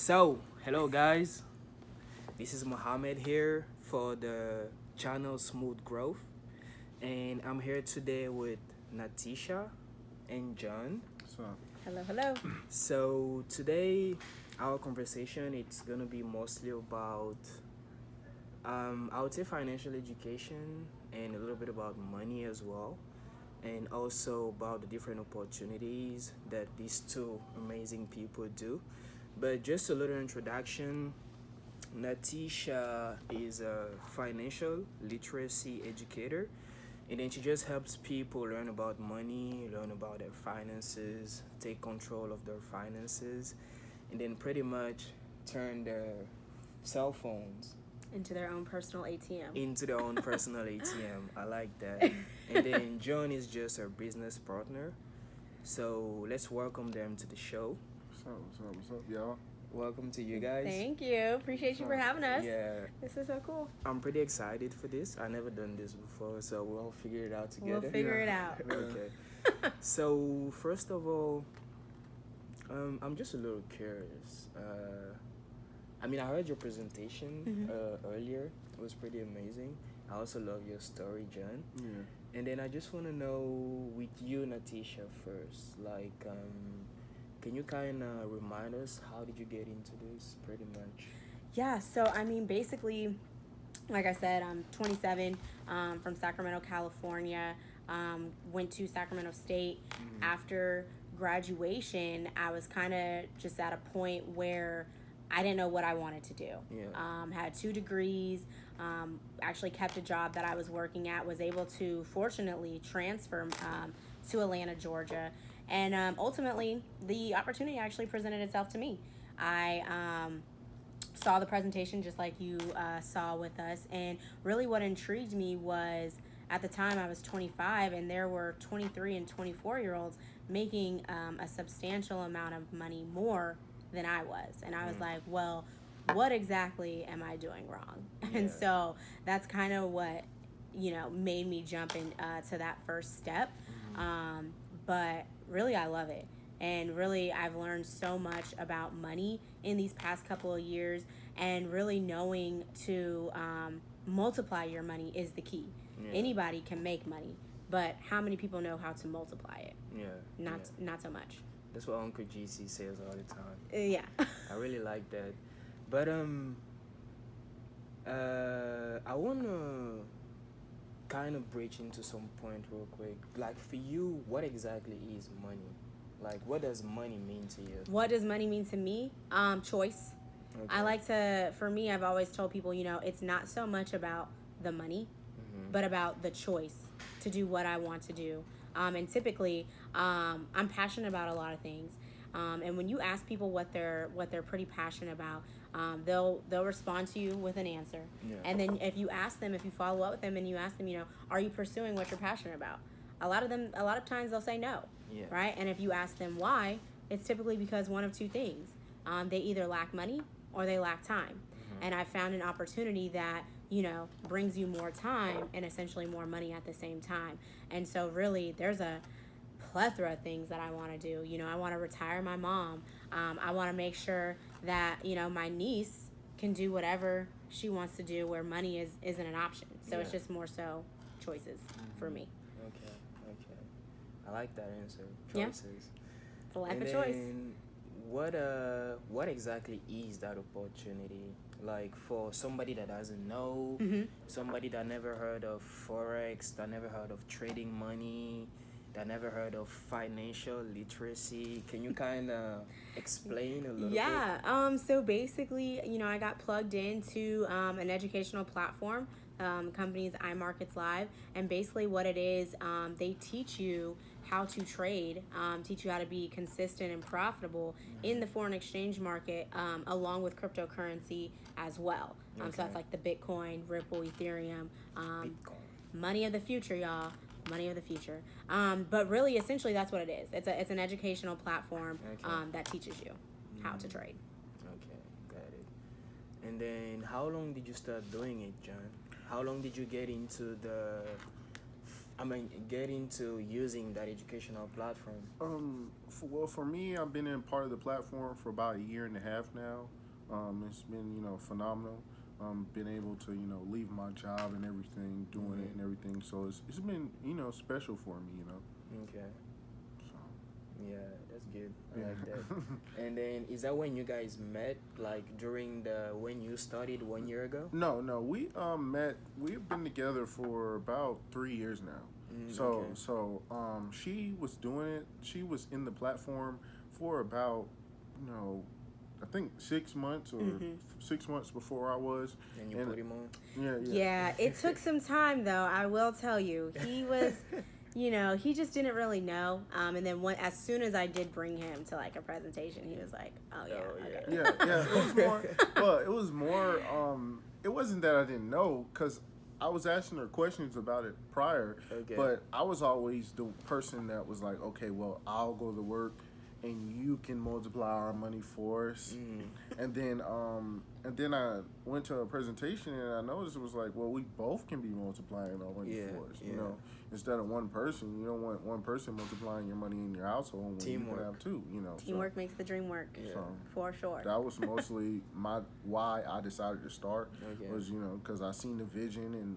Hello guys. This is Mohammed here for the channel Smooth Growth, and I'm here today with Natisha and John. So, Hello, hello. So today, our conversation it's gonna be mostly about, I would say financial education and a little bit about money as well, and also about the different opportunities that these two amazing people do. But just a little introduction. Natisha is a financial literacy educator, and then she just helps people learn about money, learn about their finances, take control of their finances, and then pretty much turn their cell phones Into their own personal ATM. into their own personal ATM. I like that. And then John is just her business partner. So let's welcome them to the show. what's up, y'all? Welcome to you guys. Thank you. Appreciate you for having us. Yeah, This is so cool. I'm pretty excited for this. I never done this before, so we'll figure it out together. We'll figure it out. Okay. So first of all, I'm just a little curious. I heard your presentation earlier. It was pretty amazing. I also love your story, John. Yeah. And then I just want to know with you, Natisha, first. Can you kind of remind us how did you get into this, pretty much? Yeah, so basically, like I said, I'm 27, from Sacramento, California. Went to Sacramento State. After graduation, I was kind of just at a point where I didn't know what I wanted to do. Yeah. Had 2 degrees, actually kept a job that I was working at, was able to fortunately transfer to Atlanta, Georgia. And ultimately, the opportunity actually presented itself to me. I saw the presentation just like you saw with us. And really what intrigued me was at the time I was 25 and there were 23 and 24-year-olds making a substantial amount of money more than I was. And I was like, well, what exactly am I doing wrong? Yeah. And so that's kind of what, made me jump in to that first step. But really, I love it. And really, I've learned so much about money in these past couple of years. And really knowing to multiply your money is the key. Yeah. Anybody can make money, but how many people know how to multiply it? Yeah. Not so much. That's what Uncle GC says all the time. Yeah. I really like that. But I wanna kind of breach into some point real quick. Like for you, what exactly is money? Like what does money mean to you? What does money mean to me? Choice. Okay. I like to, for me, I've always told people, it's not so much about the money, but about the choice to do what I want to do. And typically, I'm passionate about a lot of things. And when you ask people what they're pretty passionate about, they'll respond to you with an answer. Yeah. And then if you follow up with them and you ask them, are you pursuing what you're passionate about? A lot of times they'll say no. Yeah. Right? And if you ask them why, it's typically because one of two things. They either lack money or they lack time. And I found an opportunity that, brings you more time and essentially more money at the same time. And so really there's a plethora of things that I want to do. I want to retire my mom. I want to make sure that, my niece can do whatever she wants to do where money isn't an option. So it's Yeah. just more so choices for me. Okay. I like that answer. Yeah. Choices. It's a life And of choice. then what exactly is that opportunity? Like for somebody that doesn't know, somebody that never heard of Forex, that never heard of trading money, that never heard of financial literacy. Can you kind of explain a little bit? Yeah. So basically, I got plugged into an educational platform, company's iMarkets Live, and basically what it is, they teach you how to trade, teach you how to be consistent and profitable in the foreign exchange market, along with cryptocurrency as well. So Okay. that's like the Bitcoin, Ripple, Ethereum, Bitcoin. money of the future, y'all. Money of the future. But really, essentially, that's what it is. It's an educational platform Okay. that teaches you how to trade. Okay, got it. And then how long did you start doing it, John? How long did you get into I mean, get into using that educational platform? For me, I've been in part of the platform for about a year and a half now. It's been, phenomenal. Been able to, leave my job and everything, doing it and everything. So it's been, special for me, Okay. So, Yeah, that's good. I yeah. like that. And then is that when you guys met, like during the when you studied 1 year ago? No. We met. We've been together for about 3 years now. Okay. She was doing it. She was in the platform for about, you know, I think 6 months or 6 months before I was. And you And put him on? yeah, Yeah, it took some time though. I will tell you, he was, he just didn't really know. And then as soon as I did bring him to like a presentation, he was like, "Oh yeah, Oh, okay." yeah. It was more. Well, it was more. It wasn't that I didn't know because I was asking her questions about it prior, Okay. but I was always the person that was like, okay, well, I'll go to work, and you can multiply our money for us. And then I went to a presentation and I noticed it was like, well, we both can be multiplying our money Yeah, for us. yeah. Instead of one person, you don't want one person multiplying your money in your household when you Teamwork. can have two. Teamwork makes the dream work, Yeah. So for sure. that was mostly why I decided to start. Okay. Was because I seen the vision and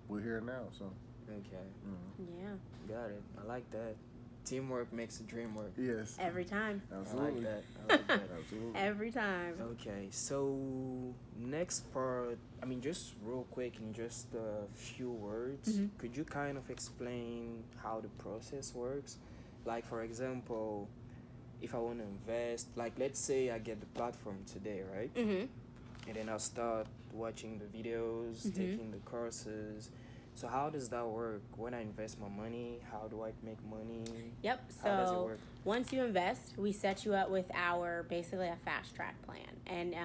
we're here now. So Okay. Yeah, Got it. I like that. Teamwork makes the dream work. yes, every time. absolutely, I like that. absolutely. Every time. Okay, so next part, I mean, just real quick in just a few words, could you kind of explain how the process works? Like, for example, if I want to invest, like, let's say I get the platform today, right? Mhm. And then I'll start watching the videos, taking the courses. So how does that work? When I invest my money, how do I make money? Yep. How does it So work? once you invest, we set you up with our basically a fast track plan. And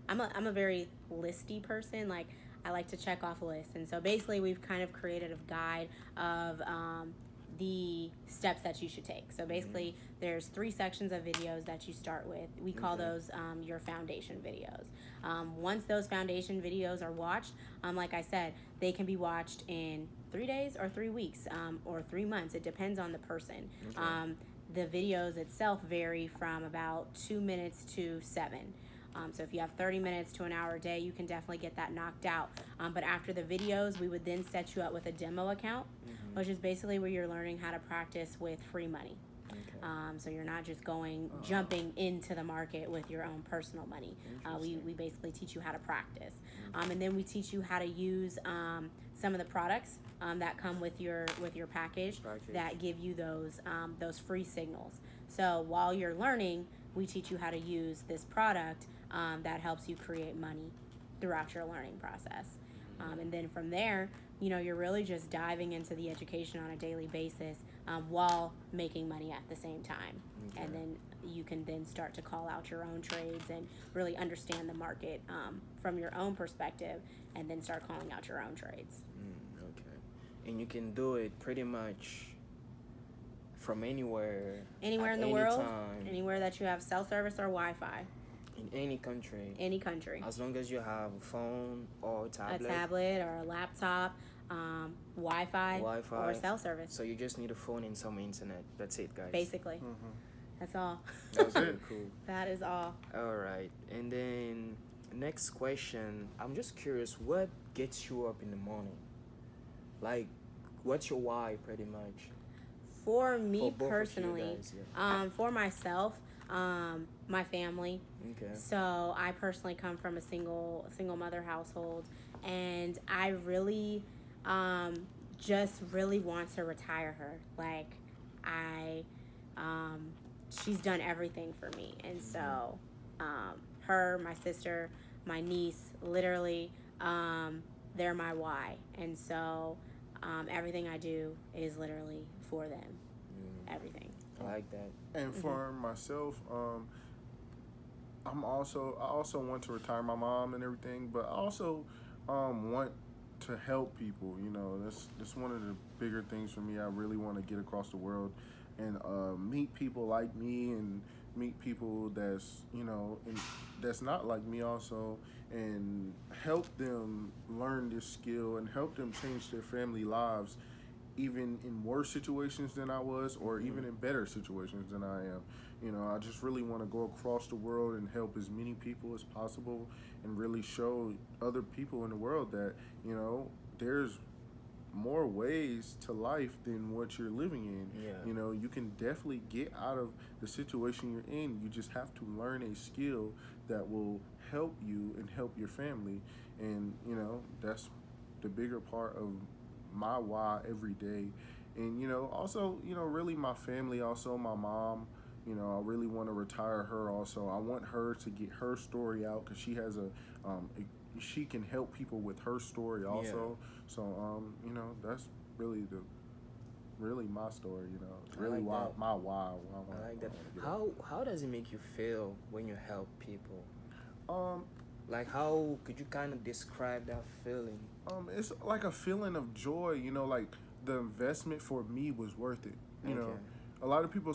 I'm a very listy person. Like I like to check off lists. And so basically we've kind of created a guide of the steps that you should take. So basically there's 3 sections of videos that you start with. We call those your foundation videos. Once those foundation videos are watched, like I said, they can be watched in 3 days or 3 weeks or 3 months. It depends on the person. Okay. The videos itself vary from about 2 minutes to 7. So if you have 30 minutes to an hour a day, you can definitely get that knocked out. But after the videos, we would then set you up with a demo account, which is basically where you're learning how to practice with free money. Okay. So you're not just jumping into the market with your own personal money. We basically teach you how to practice. And then we teach you how to use some of the products that come with your package that give you those free signals. So while you're learning, we teach you how to use this product that helps you create money throughout your learning process. And then from there, you're really just diving into the education on a daily basis while making money at the same time. Okay. And then you can then start to call out your own trades and really understand the market from your own perspective and then start calling out your own trades. Okay. And you can do it pretty much from anywhere. Anywhere at in the any world, time, anywhere that you have cell service or Wi-Fi, in any country. any country. As long as you have a phone or a tablet. A tablet or a laptop, Wi-Fi, or cell service. So you just need a phone and some internet. That's it, guys. Basically, that's all. That's really cool. That is all. All right. And then next question. I'm just curious, what gets you up in the morning? Like, what's your why, pretty much? For me For both of you personally, guys, yeah. for myself, my family. Okay. So I personally come from a single mother household, and I really just really want to retire her. Like she's done everything for me, and so her, my sister, my niece, literally, they're my why, and so everything I do is literally for them. Everything. I like that. And for myself, I also want to retire my mom and everything, but I also want to help people. That's one of the bigger things for me. I really want to get across the world and meet people like me and meet people that's that's not like me also, and help them learn this skill and help them change their family lives even in worse situations than I was, or even in better situations than I am. You know, I just really want to go across the world and help as many people as possible, and really show other people in the world that, you know, there's more ways to life than what you're living in. Yeah. You know, you can definitely get out of the situation you're in. You just have to learn a skill that will help you and help your family. And, you know, that's the bigger part of my why every day. And, you know, also, you know, really my family, also my mom. You know, I really want to retire her also. I want her to get her story out, because she has she can help people with her story also. So, you know, that's really my story. You know, I really like why that. my why. I like that. Get How does it make you feel when you help people? it. Like, how could you kind of describe that feeling? It's like a feeling of joy. You know, like the investment for me was worth it. You know, Okay. a lot of people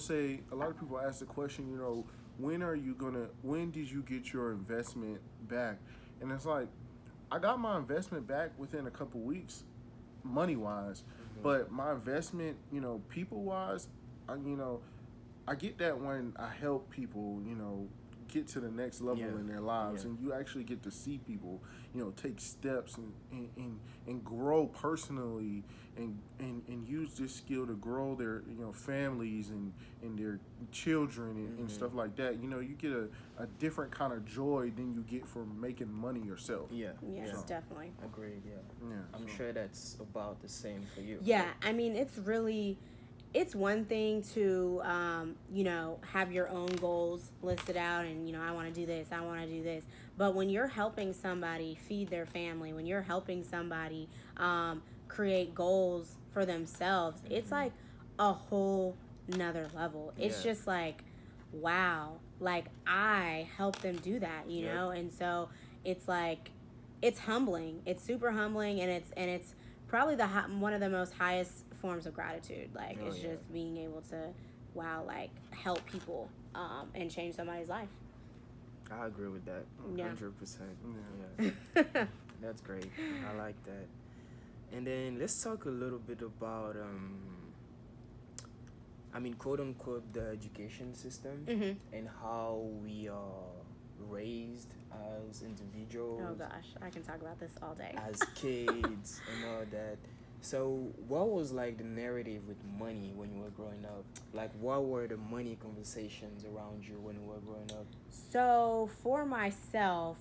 ask the question. You know, when did you get your investment back? And it's like, I got my investment back within a couple weeks, money wise, but my investment, you know, people wise, you know, I get that when I help people, you know, get to the next level Yeah. in their lives, Yeah. and you actually get to see people, you know, take steps and grow personally, and use this skill to grow their, you know, families and their children, and stuff like that. You know, you get a different kind of joy than you get from making money yourself. Yeah. Yes, Yeah. definitely. Agreed. Yeah. Yeah, I'm so- sure that's about the same for you. Yeah, I mean, it's one thing to, you know, have your own goals listed out and, you know, I want to do this, I want to do this. But when you're helping somebody feed their family, when you're helping somebody create goals for themselves, it's like a whole nother level. It's Yeah. just like, wow, like I helped them do that, you Yep. know? And so it's like, it's humbling. It's super humbling, and it's probably one of the most highest forms of gratitude. Like, Oh, it's yeah. just being able to, wow, like help people and change somebody's life. I agree with that. Yeah. 100%. Yeah. Yeah. That's great. I like that. And then let's talk a little bit about I mean, quote unquote, the education system Mhm. and how we are raised as individuals, Oh gosh, I can talk about this all day. as kids, and all that. So, what was like the narrative with money when you were growing up? Like, what were the money conversations around you when you were growing up? So for myself,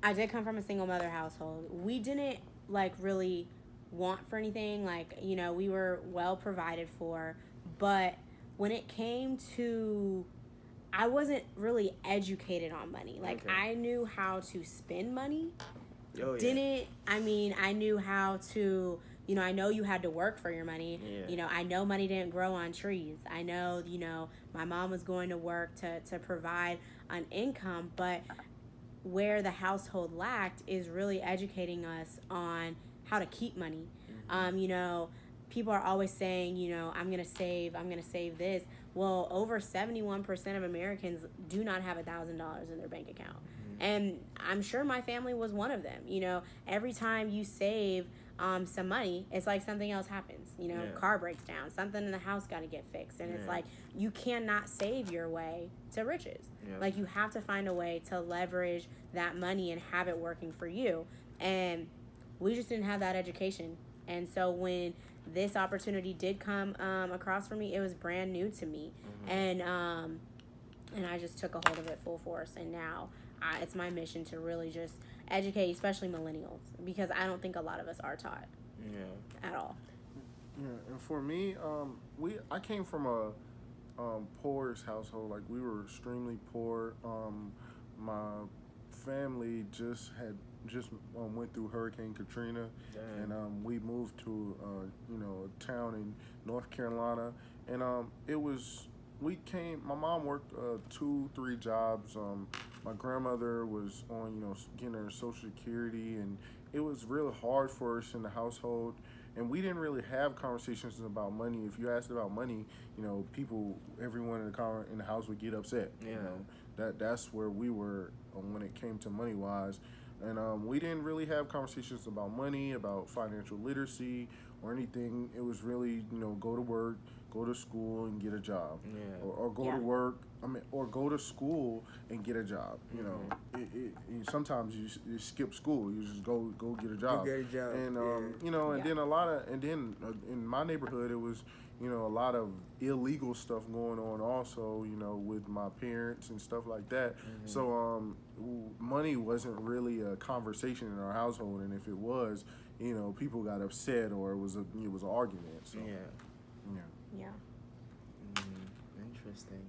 I did come from a single mother household. We didn't like really want for anything. Like, you know, we were well provided for, but when it came to, I wasn't really educated on money. Like, Okay. I knew how to spend money. Oh, yeah. Didn't, I mean, I knew how to, you know, I know you had to work for your money. Yeah. You know, I know money didn't grow on trees. I know, you know, my mom was going to work to provide an income, but where the household lacked is really educating us on how to keep money. You know, people are always saying, you know, I'm going to save this. Well, over 71% of Americans do not have $1,000 in their bank account. And I'm sure my family was one of them. You know, every time you save some money, it's like something else happens. You know, Yeah. car breaks down, something in the house got to get fixed. And it's Yeah. like, you cannot save your way to riches. Yeah. Like, you have to find a way to leverage that money and have it working for you. And we just didn't have that education. And so when this opportunity did come across for me, it was brand new to me. And I just took a hold of it full force. And now it's my mission to really just educate, especially millennials, because I don't think a lot of us are taught Yeah. at all. Yeah, and for me, I came from a poorest household. Like, we were extremely poor. My family just went through Hurricane Katrina, Damn. and we moved to a town in North Carolina, and my mom worked 2-3 jobs. My grandmother was on, getting her Social Security, and it was real hard for us in the household. And we didn't really have conversations about money. If you asked about money, everyone in the house would get upset. Yeah. That's where we were when it came to money wise. And we didn't really have conversations about money, about financial literacy, or anything. It was really, go to work, go to school, and get a job, Yeah. or go to Yeah. work. Or go to school and get a job. Sometimes you skip school. You just go get a Go job. get a job. And Yeah. and Yeah. then a lot of, and then in my neighborhood, it was a lot of illegal stuff going on also, with my parents and stuff like that. So money wasn't really a conversation in our household, and if it was, people got upset, or it was an argument. So Yeah. yeah. Yeah. Interesting.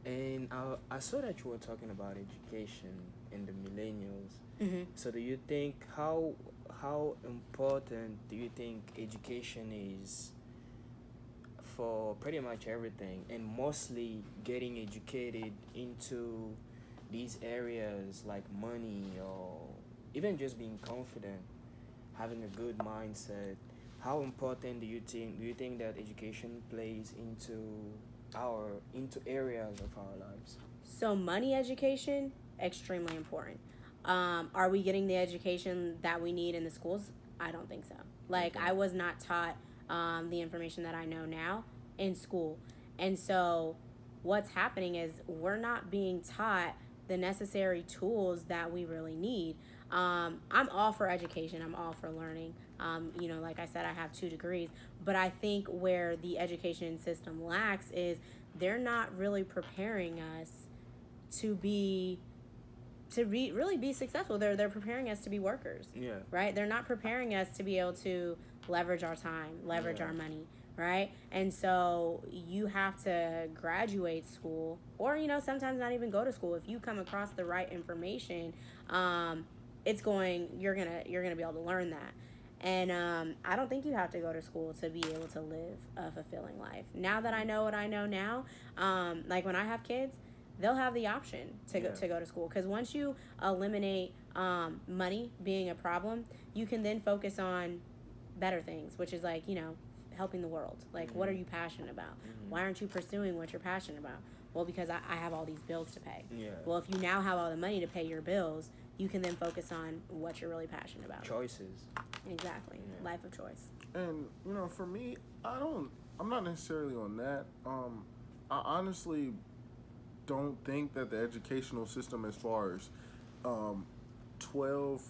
And I saw that you were talking about education and the millennials. Mm-hmm. So do you think how important do you think education is for pretty much everything, and mostly getting educated into these areas like money, or even just being confident, having a good mindset? How important do you think that education plays into areas of our lives? So money education, extremely important. Are we getting the education that we need in the schools? I don't think so. Like, Okay. I was not taught the information that I know now in school. And so what's happening is we're not being taught the necessary tools that we really need. I'm all for education. I'm all for learning. Like I said, I have 2 degrees. But I think where the education system lacks is they're not really preparing us to be really be successful. They're preparing us to be workers, Yeah. right? They're not preparing us to be able to leverage our time, leverage Yeah. our money, right? And so you have to graduate school, or sometimes not even go to school. If you come across the right information, you're gonna be able to learn that. And I don't think you have to go to school to be able to live a fulfilling life. Now that I know what I know now, like when I have kids, they'll have the option to Yeah. go to school, because once you eliminate money being a problem, you can then focus on better things, which is like helping the world. Like, what are you passionate about? Why aren't you pursuing what you're passionate about? Well, because I have all these bills to pay. Yeah. Well, if you now have all the money to pay your bills, you can then focus on what you're really passionate about. Choices. Exactly. Yeah. Life of choice. And for me, I'm not necessarily on that. I honestly don't think that the educational system, as far as 12,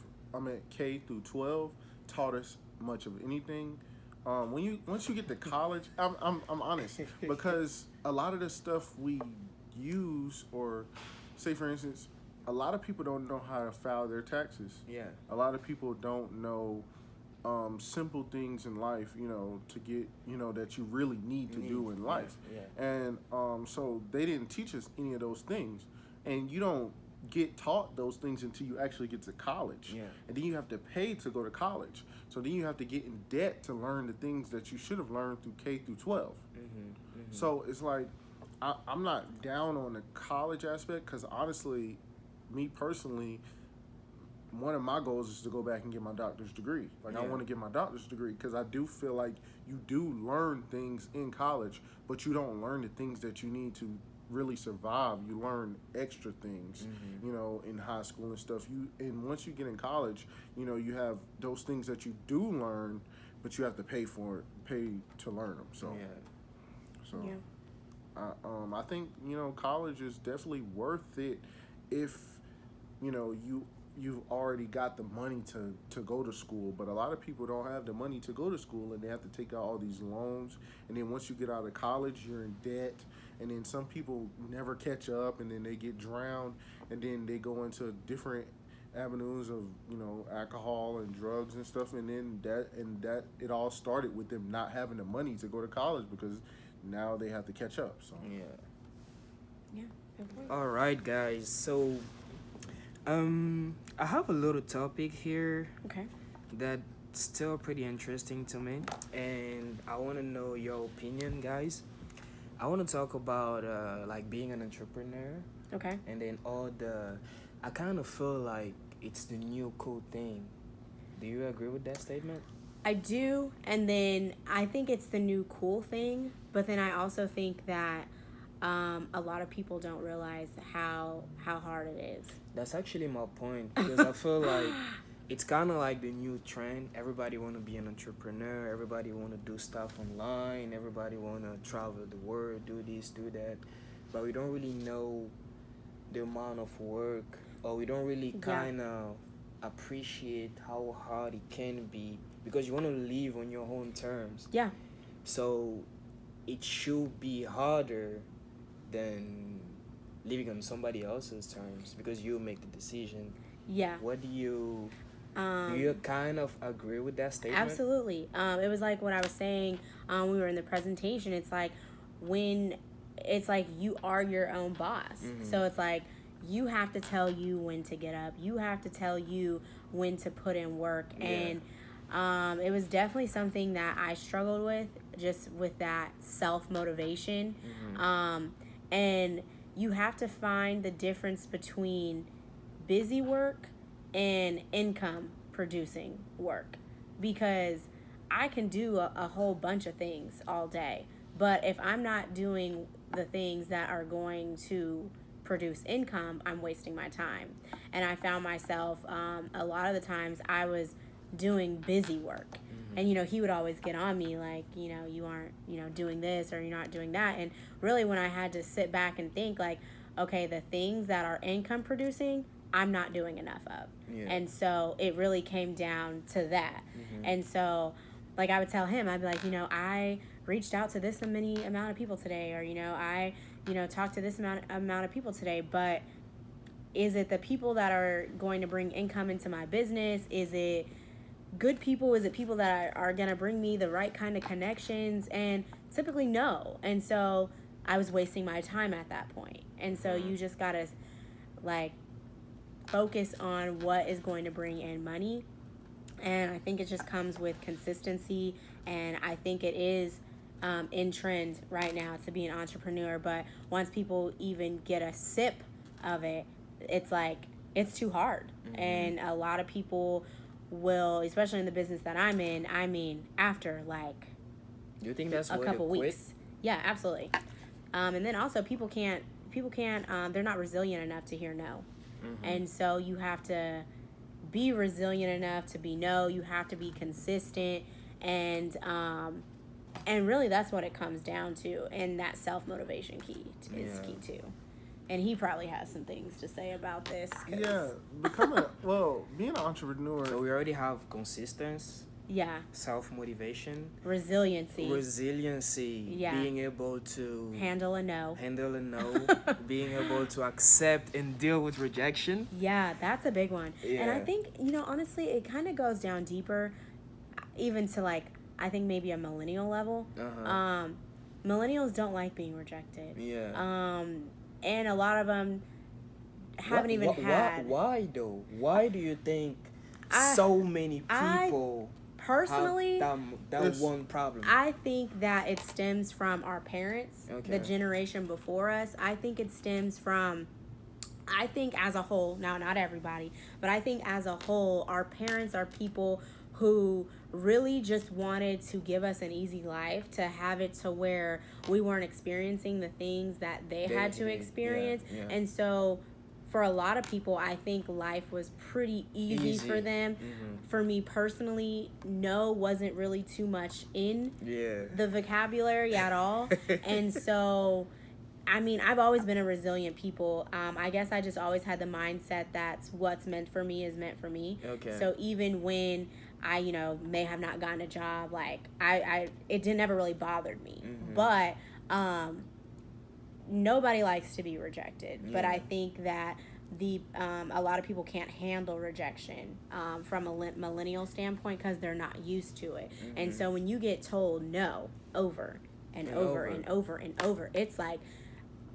K through 12, taught us much of anything. Once you get to college, I'm honest, because a lot of the stuff we use, or say for instance, a lot of people don't know how to file their taxes. Yeah. A lot of people don't know simple things in life, to get, that you really need to do in life. Yeah. And so they didn't teach us any of those things. And you don't get taught those things until you actually get to college. Yeah. And then you have to pay to go to college. So then you have to get in debt to learn the things that you should have learned through K through 12. So it's like, I'm not down on the college aspect, because honestly, me personally, one of my goals is to go back and get my doctor's degree. Like, I Yeah. want to get my doctor's degree, because I do feel like you do learn things in college, but you don't learn the things that you need to really survive. You learn extra things, in high school and stuff. And once you get in college, you have those things that you do learn, but you have to pay to learn them. So, so Yeah. I think college is definitely worth it if you've already got the money to go to school. But a lot of people don't have the money to go to school, and they have to take out all these loans, and then once you get out of college, you're in debt, and then some people never catch up, and then they get drowned, and then they go into different avenues of alcohol and drugs and stuff, and then that it all started with them not having the money to go to college, because now they have to catch up. So Yeah. Yeah. Good point. All right, guys. So, I have a little topic here Okay. that's still pretty interesting to me, and I want to know your opinion, guys. I want to talk about like being an entrepreneur, Okay. and then I kind of feel like it's the new cool thing. Do you agree with that statement? I do, and then I think it's the new cool thing, but then I also think that a lot of people don't realize how hard it is. That's actually my point, because I feel like it's kind of like the new trend. Everybody want to be an entrepreneur. Everybody want to do stuff online. Everybody want to travel the world, do this, do that. But we don't really know the amount of work, or we don't really kind of appreciate how hard it can be, because you want to live on your own terms. Yeah. So it should be harder than living on somebody else's terms, because you make the decision. Yeah. What do you kind of agree with that statement? Absolutely. It was like what I was saying when we were in the presentation. It's like when it's like you are your own boss. So it's like you have to tell you when to get up. You have to tell you when to put in work. And it was definitely something that I struggled with, just with that self-motivation. And you have to find the difference between busy work and income producing work, because I can do a whole bunch of things all day, but if I'm not doing the things that are going to produce income, I'm wasting my time. And I found myself a lot of the times I was doing busy work, and he would always get on me like, you aren't doing this, or you're not doing that. And really, when I had to sit back and think like, okay, the things that are income producing, I'm not doing enough of. And so it really came down to that. And so, like, I would tell him, I'd be like, I reached out to this many amount of people today, or I talked to this amount of people today, but is it the people that are going to bring income into my business? Is it good people? Is it people that are going to bring me the right kind of connections? And typically no. And so I was wasting my time at that point. And so you just got to like focus on what is going to bring in money. And I think it just comes with consistency. And I think it is in trend right now to be an entrepreneur. But once people even get a sip of it, it's like, it's too hard. And a lot of people will, especially in the business that I'm in, I mean, after like Do you think that's a why couple they quit? weeks. Yeah, absolutely. And then also people can't, they're not resilient enough to hear no. And so you have to be resilient enough to be no. You have to be consistent, and really that's what it comes down to. And that self-motivation is key too. And he probably has some things to say about this. Yeah, being an entrepreneur. So we already have consistency, Yeah. self-motivation, Resiliency. Yeah. being able to Handle a no. being able to accept and deal with rejection. Yeah, that's a big one. Yeah. And I think, honestly, it kind of goes down deeper, even to like, I think maybe a millennial level. Millennials don't like being rejected. Yeah. And a lot of them haven't even had. Why though? Why do you think so many people personally have that one problem? I think that it stems from our parents, the generation before us. I think it stems from, I think as a whole, now not everybody, but I think as a whole, our parents are people who really just wanted to give us an easy life, to have it to where we weren't experiencing the things that they had to experience. And so for a lot of people, I think life was pretty easy for them. For me personally, no wasn't really too much in the vocabulary at all. And so, I mean, I've always been a resilient people. I guess I just always had the mindset that's what's meant for me is meant for me. So even when I, may have not gotten a job, like it never really bothered me. But nobody likes to be rejected. But I think that a lot of people can't handle rejection from a millennial standpoint because they're not used to it. And so when you get told no over and over and over and over, it's like,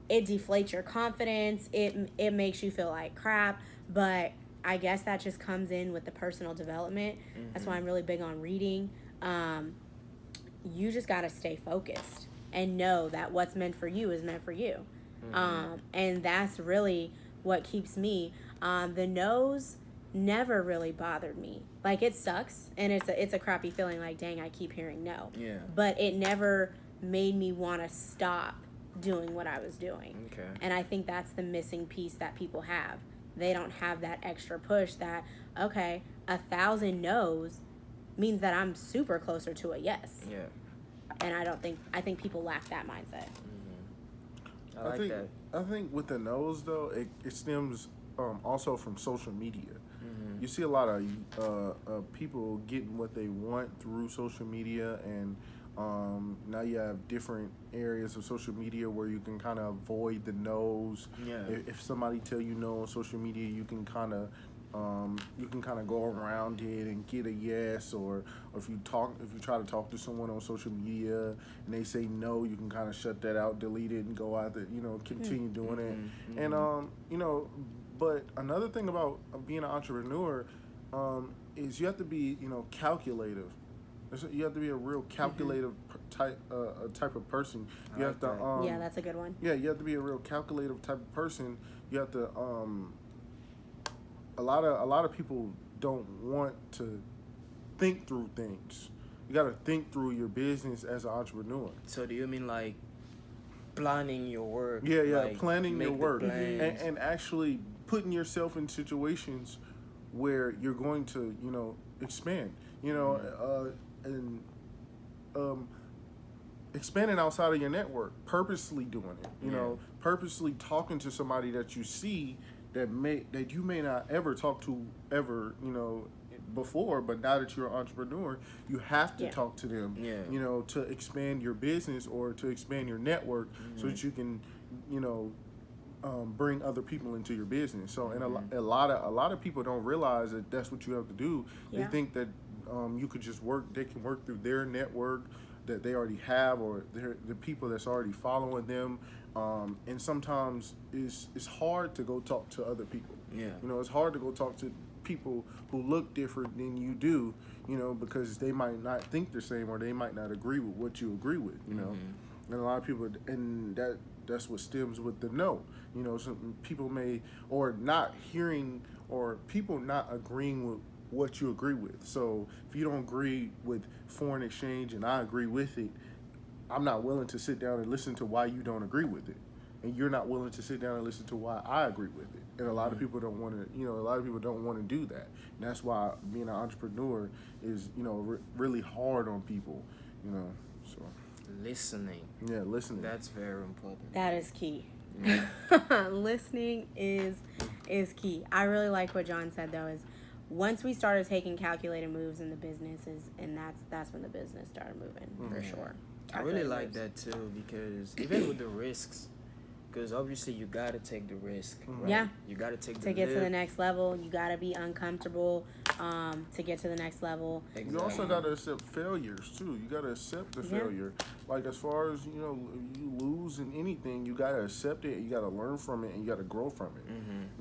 it deflates your confidence. It makes you feel like crap. But I guess that just comes in with the personal development. That's why I'm really big on reading. You just got to stay focused and know that what's meant for you is meant for you. And that's really what keeps me. The no's never really bothered me. Like, it sucks, and it's a crappy feeling, like, dang, I keep hearing no. But it never made me want to stop doing what I was doing. Okay. And I think that's the missing piece that people have. They don't have that extra push that, okay, 1,000 no's means that I'm super closer to a yes. Yeah. And I think people lack that mindset. I like that. I think with the no's though, it stems also from social media. You see a lot of people getting what they want through social media, and now you have different areas of social media where you can kind of avoid the no's. Yeah. If somebody tell you no on social media, you can kind of go around it and get a yes, or if you try to talk to someone on social media and they say no, you can kind of shut that out, delete it, and go out there, continue doing it. And but another thing about being an entrepreneur is you have to be calculative. You have to be a real calculative type of person. You have to Yeah, that's a good one. Yeah, you have to be a real calculative type of person. You have to a lot of people don't want to think through things. You got to think through your business as an entrepreneur. So do you mean like planning your work? Yeah, like planning your make the work plans? and actually putting yourself in situations where you're going to expand. And expanding outside of your network, purposely doing it. Purposely talking to somebody that you see that you may not ever talk to before, but now that you're an entrepreneur, you have to talk to them. To expand your business or to expand your network, so that you can bring other people into your business. So and a lot of people don't realize that that's what you have to do. They think that you could just they can work through their network that they already have, or the people that's already following them. And sometimes it's hard to go talk to other people. It's hard to go talk to people who look different than you do, because they might not think the same, or they might not agree with what you agree with, And a lot of people, and that's what stems with the no. Some people may, or not hearing, or people not agreeing with what you agree with. So if you don't agree with foreign exchange and I agree with it, I'm not willing to sit down and listen to why you don't agree with it, and you're not willing to sit down and listen to why I agree with it. And a lot of people don't want to, a lot of people don't want to do that. And that's why being an entrepreneur is, really hard on people, So Listening. yeah, listening. That's very important. That is key. Yeah. Listening is key. I really like what John said though, is once we started taking calculated moves in the businesses, and that's when the business started moving for sure. I really Calculated like moves. that too, because even with the risks, because obviously you gotta take the risk, right? Yeah. You gotta take the To get to the leap. next level, you gotta be uncomfortable to get to the next level. You also got to accept failures too. You got to accept the failure. Like as far as you lose in anything, you got to accept it. You got to learn from it, and you got to grow from it.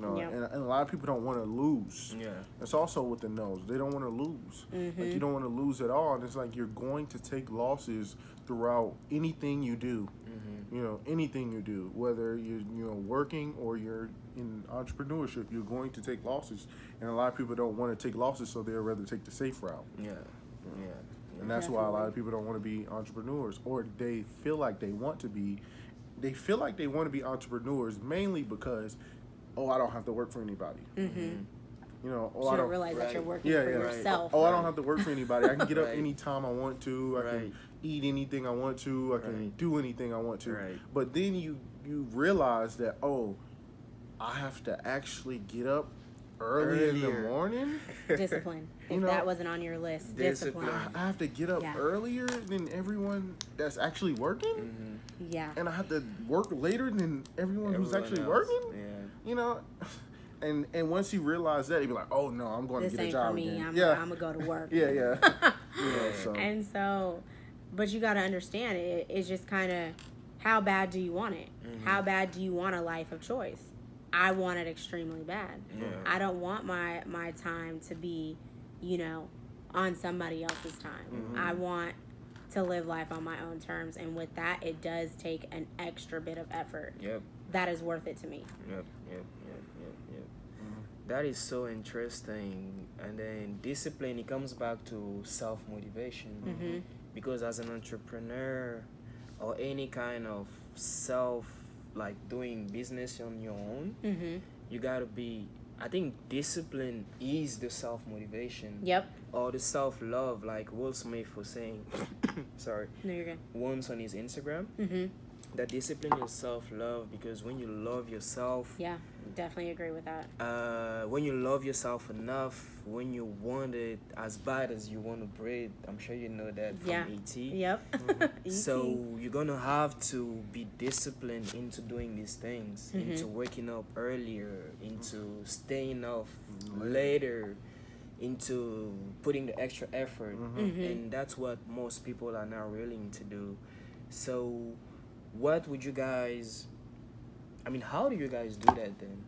And a lot of people don't want to lose. Yeah. It's also with the no's. They don't want to lose. Like you don't want to lose at all. And it's like you're going to take losses throughout anything you do. Anything you do, whether you're working or you're in entrepreneurship, you're going to take losses. And a lot of people don't want to take losses, so they'd rather take the safe route. Yeah. And that's why a lot of people don't want to be entrepreneurs, or they feel like they want to be. They feel like they want to be entrepreneurs mainly because, I don't have to work for anybody. So I you don't don't realize that you're working for yourself. I don't have to work for anybody. I can get up anytime I want to. I Right. can eat anything I want to. I can Right. do anything I want to. Right. But then you realize that, I have to actually get up early in the Earlier. morning. Discipline. If that wasn't on your list, discipline. I have to get up Yeah. earlier than everyone that's actually working. Yeah. And I have to work later than everyone who's actually else. working. Yeah. And once you realize that, you be like, oh no, I'm going This to get a ain't job for me. again. I'm gonna go to work. Yeah. So. And so, but you got to understand it's just kind of, how bad do you want it? How bad do you want a life of choice? I want it extremely bad. Yeah. I don't want my time to be, on somebody else's time. I want to live life on my own terms, and with that, it does take an extra bit of effort. Yep. That is worth it to me. Yep. That is so interesting. And then discipline, it comes back to self-motivation. Because as an entrepreneur or any kind of self, like doing business on your own, Mm-hmm. you gotta be. I think discipline is the self motivation Yep. or the self love, like Will Smith was saying. Sorry, No, you're good. once on his Instagram. Mm-hmm. That discipline is self love, because when you love yourself, Yeah, definitely agree with that. when you love yourself enough, when you want it as bad as you want to breathe, I'm sure you know that from Yeah. AT. Yep. E.T. So you're gonna have to be disciplined into doing these things, into waking up earlier, into staying off later, into putting the extra effort, and that's what most people are not willing to do. So, what would you guys? I mean, how do you guys do that then?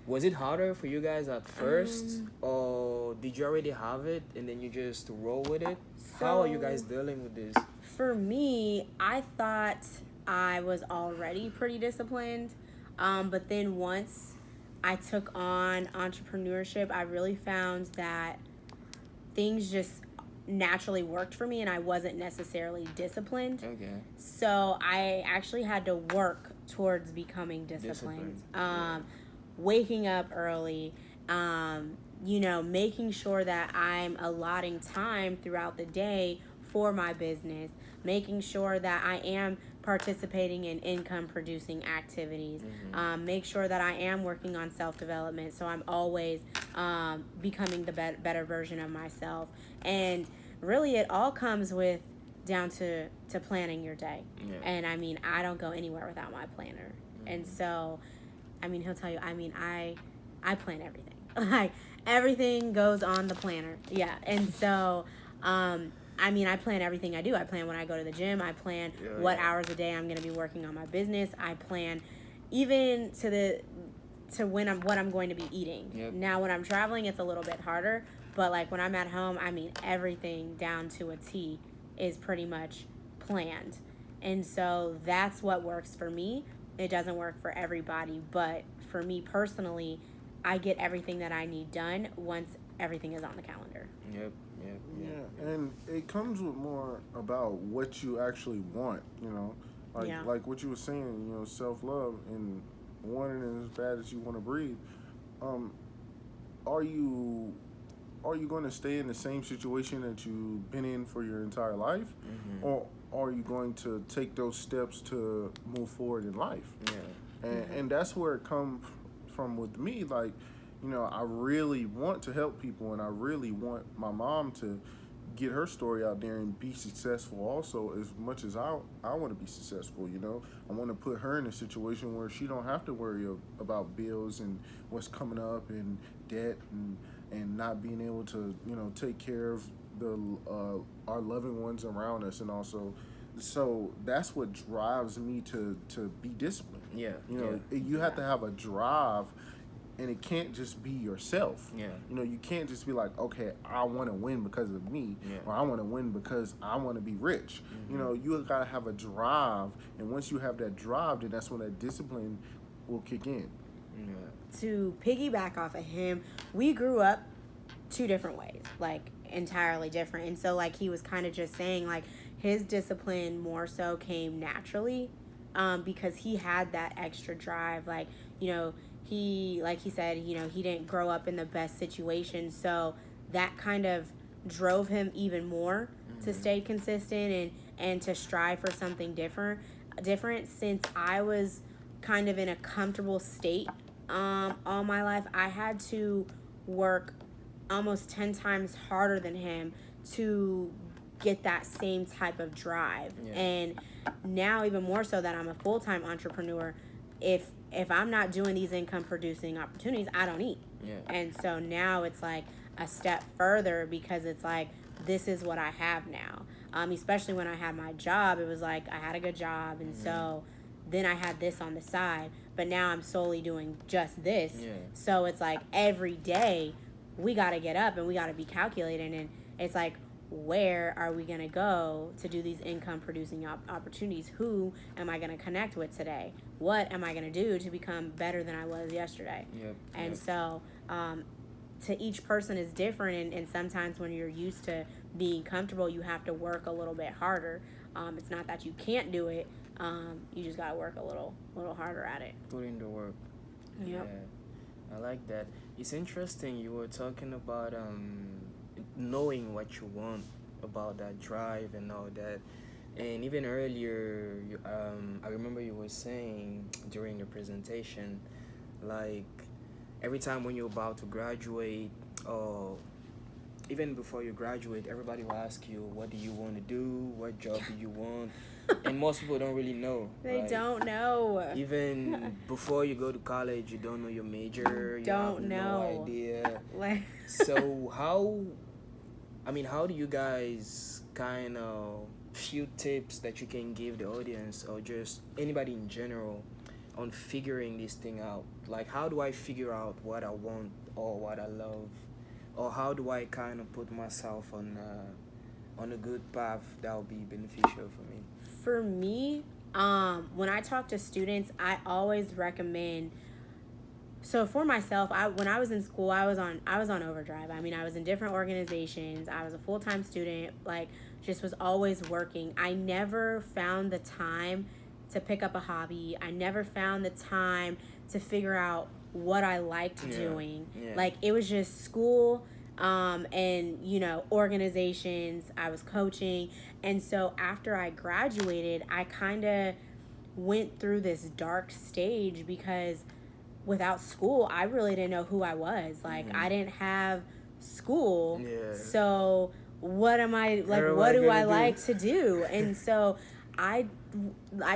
Was it harder for you guys at first, or did you already have it and then you just roll with it? How are you guys dealing with this? For me, I thought I was already pretty disciplined. But then once I took on entrepreneurship, I really found that things just naturally worked for me and I wasn't necessarily disciplined. Okay. So I actually had to work towards becoming disciplined. Yeah. Waking up early, making sure that I'm allotting time throughout the day for my business, making sure that I am participating in income producing activities, make sure that I am working on self development, so I'm always becoming the better version of myself. And really, it all comes with down to planning your day. Yeah. And I mean, I don't go anywhere without my planner. And so, I mean, he'll tell you, I mean, I plan everything. Like, everything goes on the planner. Yeah. And so, I mean, I plan everything I do. I plan when I go to the gym. I plan what hours a day I'm going to be working on my business. I plan even to what I'm going to be eating. Yep. Now, when I'm traveling, it's a little bit harder. But, like, when I'm at home, I mean, everything down to a T is pretty much planned. And so that's what works for me. It doesn't work for everybody, but for me personally, I get everything that I need done once everything is on the calendar. Yep. Yeah, and it comes with more about what you actually want, like what you were saying, self love and wanting it as bad as you want to breathe. Are you going to stay in the same situation that you've been in for your entire life, or are you going to take those steps to move forward in life? Yeah. And that's where it comes from with me. Like, I really want to help people, and I really want my mom to get her story out there and be successful also, as much as I want to be successful. I want to put her in a situation where she don't have to worry about bills and what's coming up and debt and not being able to take care of our loving ones around us. And also, so that's what drives me to be disciplined. Yeah. You have to have a drive, and it can't just be yourself. Yeah. You can't just be like, okay, I want to win because of me, or I want to win because I want to be rich. You got to have a drive, and once you have that drive, then that's when that discipline will kick in. Yeah. To piggyback off of him, we grew up two different ways, like entirely different. And so, like, he was kind of just saying, like, his discipline more so came naturally, because he had that extra drive. Like, he said, he didn't grow up in the best situation, so that kind of drove him even more to stay consistent and to strive for something different. Since I was kind of in a comfortable state all my life, I had to work almost 10 times harder than him to get that same type of drive. Yeah. And now, even more so that I'm a full-time entrepreneur, if I'm not doing these income producing opportunities, I don't eat. Yeah. And so now it's like a step further, because it's like, this is what I have now. Especially when I had my job, it was like I had a good job, and so then I had this on the side, but now I'm solely doing just this. Yeah. So it's like every day we got to get up and we got to be calculating, and it's like, where are we going to go to do these income producing opportunities? Who am I going to connect with today? What am I going to do to become better than I was yesterday? Yep. And so to each person is different, and sometimes when you're used to being comfortable, you have to work a little bit harder. It's not that you can't do it, You just gotta work a little harder at it. Put in the work. Yep. Yeah, I like that. It's interesting. You were talking about knowing what you want, about that drive and all that. And even earlier, I remember you were saying during the presentation, like every time when you're about to graduate, or even before you graduate, everybody will ask you, what do you want to do? What job do you want? And most people don't really know. They Like, don't know. even before you go to college, you don't know your major. You Don't have know. no idea. Like, So how do you guys kind of few tips that you can give the audience or just anybody in general on figuring this thing out? Like, how do I figure out what I want or what I love, or how do I kind of put myself on a good path that will be beneficial for me? for me, when I talk to students, I always recommend. So for myself, when I was in school, I was on overdrive. I mean, I was in different organizations. I was a full-time student. Like, just was always working. I never found the time to pick up a hobby. I never found the time to figure out what I liked doing. Yeah. Like, it was just school, and organizations. I was coaching, and so after I graduated, I kind of went through this dark stage because without school, I really didn't know who I was. Like, I didn't have school. Yeah. So what am I, like, What what am I do I gonna do? like to do? And so I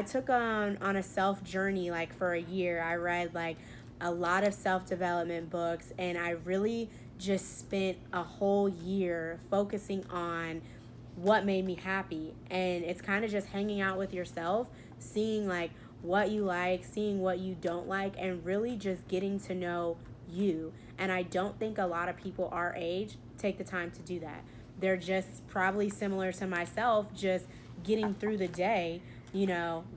took on a self journey. Like, for a year, I read like a lot of self-development books, and I really just spent a whole year focusing on what made me happy. And it's kind of just hanging out with yourself, seeing like what you like, seeing what you don't like, and really just getting to know you. And I don't think a lot of people our age take the time to do that. They're just probably similar to myself, just getting through the day,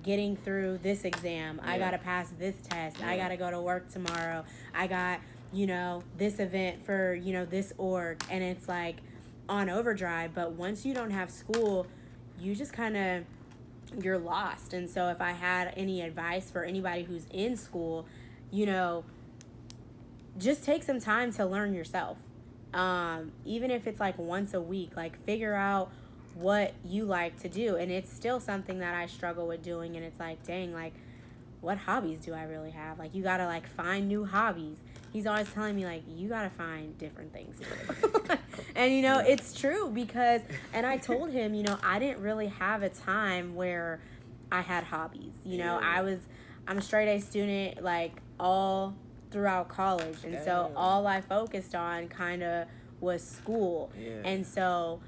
getting through this exam. I got to pass this test. I got to go to work tomorrow. I got, this event for, this org. And it's like on overdrive. But once you don't have school, you just kind of, you're lost. And so if I had any advice for anybody who's in school, just take some time to learn yourself. Even if it's like once a week, like figure out what you like to do. And it's still something that I struggle with doing. And it's like, dang, like, what hobbies do I really have? Like, you gotta like find new hobbies. He's always telling me like, you gotta find different things to do. And it's true because, and I told him, I didn't really have a time where I had hobbies. I'm a straight A student like all throughout college, and so all I focused on kind of was school. And so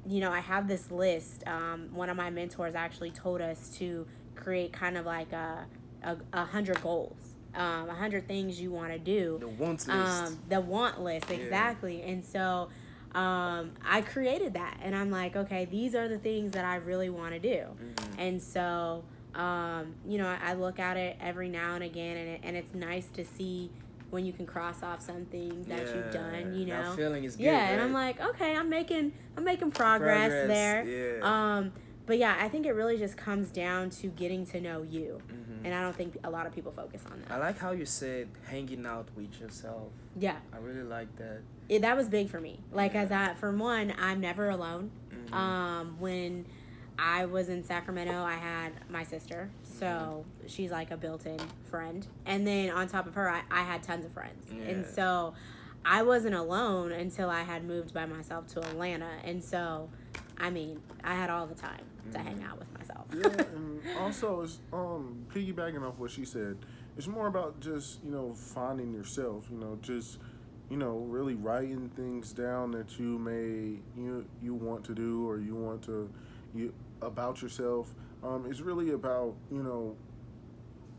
I have this list. One of my mentors actually told us to create kind of like a 100 goals, 100 things you want to do. The want list. The want list, exactly. And so I created that, and I'm like, okay, these are the things that I really want to do. And so I look at it every now and again, and it's nice to see when you can cross off some things that you've done. That feeling is good. Yeah, right? and I'm like, okay, I'm making progress there. Yeah. But yeah, I think it really just comes down to getting to know you. And I don't think a lot of people focus on that. I like how you said hanging out with yourself. Yeah. I really like that. That was big for me. Like, for one, I'm never alone. When I was in Sacramento, I had my sister. So she's like a built-in friend. And then on top of her, I had tons of friends. Yeah. And so I wasn't alone until I had moved by myself to Atlanta. And so, I mean, I had all the time to hang out with myself. Yeah, and also it's piggybacking off what she said, it's more about just finding yourself. Just really writing things down that you want to do, or you want to about yourself. It's really about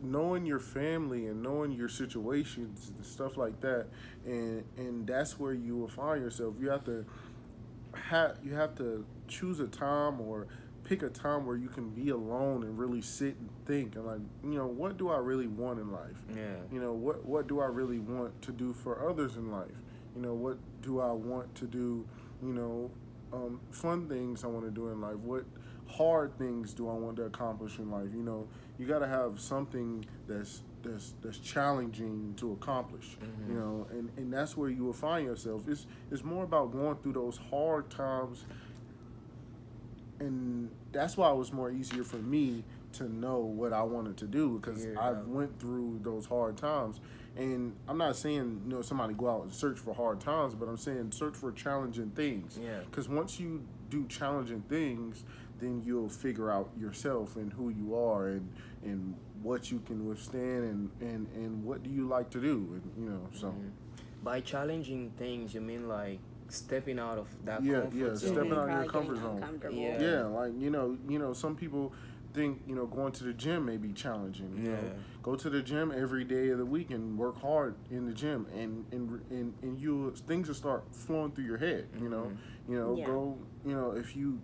knowing your family and knowing your situations and stuff like that, and that's where you will find yourself. You have to choose a time, or pick a time where you can be alone and really sit and think and like, what do I really want in life? Yeah. What do I really want to do for others in life? What do I want to do? Fun things I want to do in life. What hard things do I want to accomplish in life? You know, you got to have something that's challenging to accomplish. You know, and that's where you will find yourself. It's more about going through those hard times, and that's why it was more easier for me to know what I wanted to do, because Yeah. I went through those hard times. And I'm not saying, you know, somebody go out and search for hard times, but I'm saying search for challenging things. Yeah. Because once you do challenging things, then you'll figure out yourself and who you are, and what you can withstand, and what do you like to do, and you know, so By challenging things, you mean like stepping out of that yeah, comfort yeah, zone? stepping out of your Probably comfort getting zone. uncomfortable. Yeah. Yeah, like you know, some people think, you know, going to the gym may be challenging. You know, Yeah. go to the gym every day of the week and work hard in the gym, and you things will start flowing through your head. You know, Yeah. go. You know, if you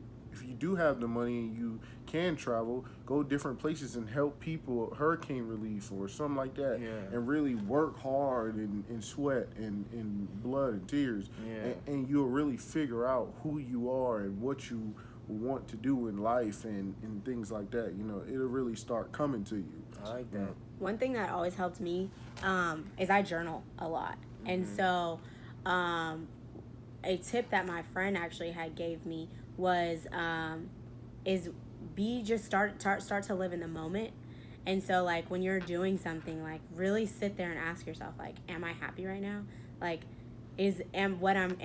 do have the money and you can travel, go different places and help people, hurricane relief or something like that, Yeah. and really work hard and sweat and blood and tears, Yeah. and you'll really figure out who you are and what you want to do in life, and things like that. You know, it'll really start coming to you. I like that. One thing that always helped me is I journal a lot. And so a tip that my friend actually had gave me was start to live in the moment. And so like when you're doing something, like really sit there and ask yourself, like, am I happy right now? Like, what I'm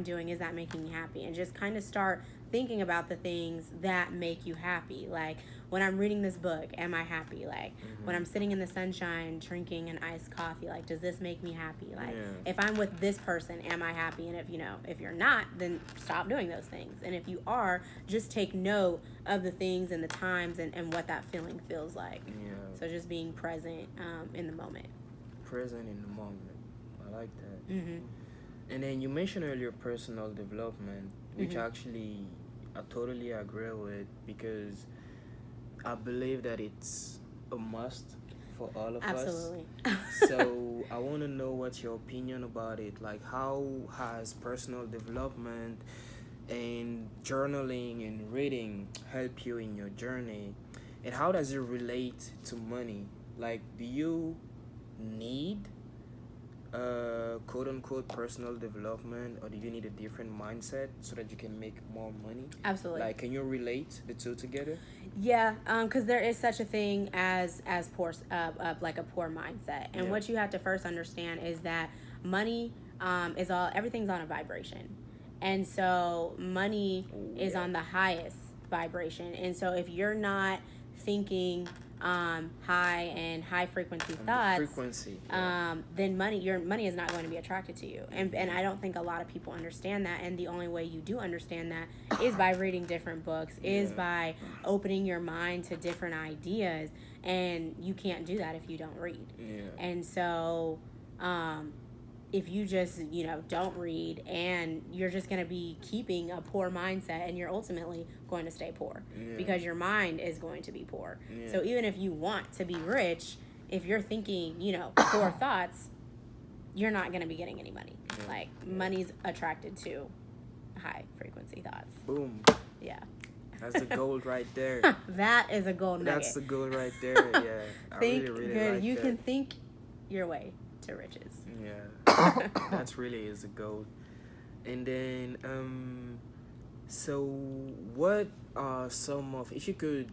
doing, is that making me happy? And just kind of start thinking about the things that make you happy. Like when I'm reading this book, am I happy? Like when I'm sitting in the sunshine drinking an iced coffee, like does this make me happy? Like if I'm with this person, am I happy? And if you're not, then stop doing those things. And if you are, just take note of the things and the times and what that feeling feels like. Yeah. So just being present in the moment. Present in the moment. I like that. Mm-hmm. And then you mentioned earlier personal development, which actually I totally agree with, because I believe that it's a must for all of Absolutely. us. So I want to know what's your opinion about it. Like, how has personal development and journaling and reading help you in your journey? And how does it relate to money? Like, do you need quote unquote personal development, or do you need a different mindset so that you can make more money? Absolutely. Like, can you relate the two together? Yeah, because there is such a thing as poor, like a poor mindset, and what you have to first understand is that money everything's on a vibration, and so money is on the highest vibration, and so if you're not thinking high frequency thoughts, Frequency. then your money is not going to be attracted to you. And I don't think a lot of people understand that. And the only way you do understand that is by reading different books, is by opening your mind to different ideas. And you can't do that if you don't read. Yeah. And so, if you just, don't read, and you're just going to be keeping a poor mindset, and you're ultimately going to stay poor because your mind is going to be poor. So even if you want to be rich, if you're thinking, poor thoughts, you're not going to be getting any money. Like, money's attracted to high frequency thoughts. Boom. Yeah. That's the gold right there. That is a gold nugget. That's the gold right there. Yeah. I Think really good. like You that. can think your way to riches. Yeah. That's really is the goal. And then so what are some of, if you could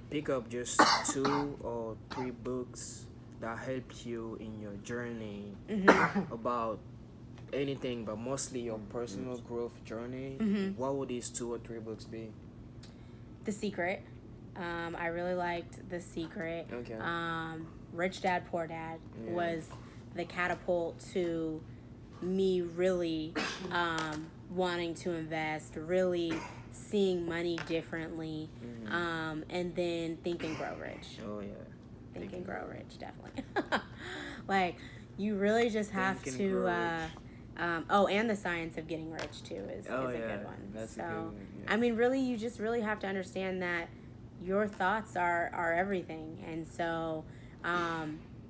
pick up just 2 or 3 books that helped you in your journey about anything, but mostly your personal growth journey, what would these 2 or 3 books be? The Secret. I really liked The Secret. Okay. Rich Dad, Poor Dad was the catapult to me really wanting to invest, really seeing money differently, and then Think and Grow Rich. Oh yeah. Think and Grow Rich, definitely. Like, you really just have Think and to. Grow And The Science of Getting Rich too is a good one. That's so, a good one, yeah. I mean, really, you just really have to understand that your thoughts are everything, and so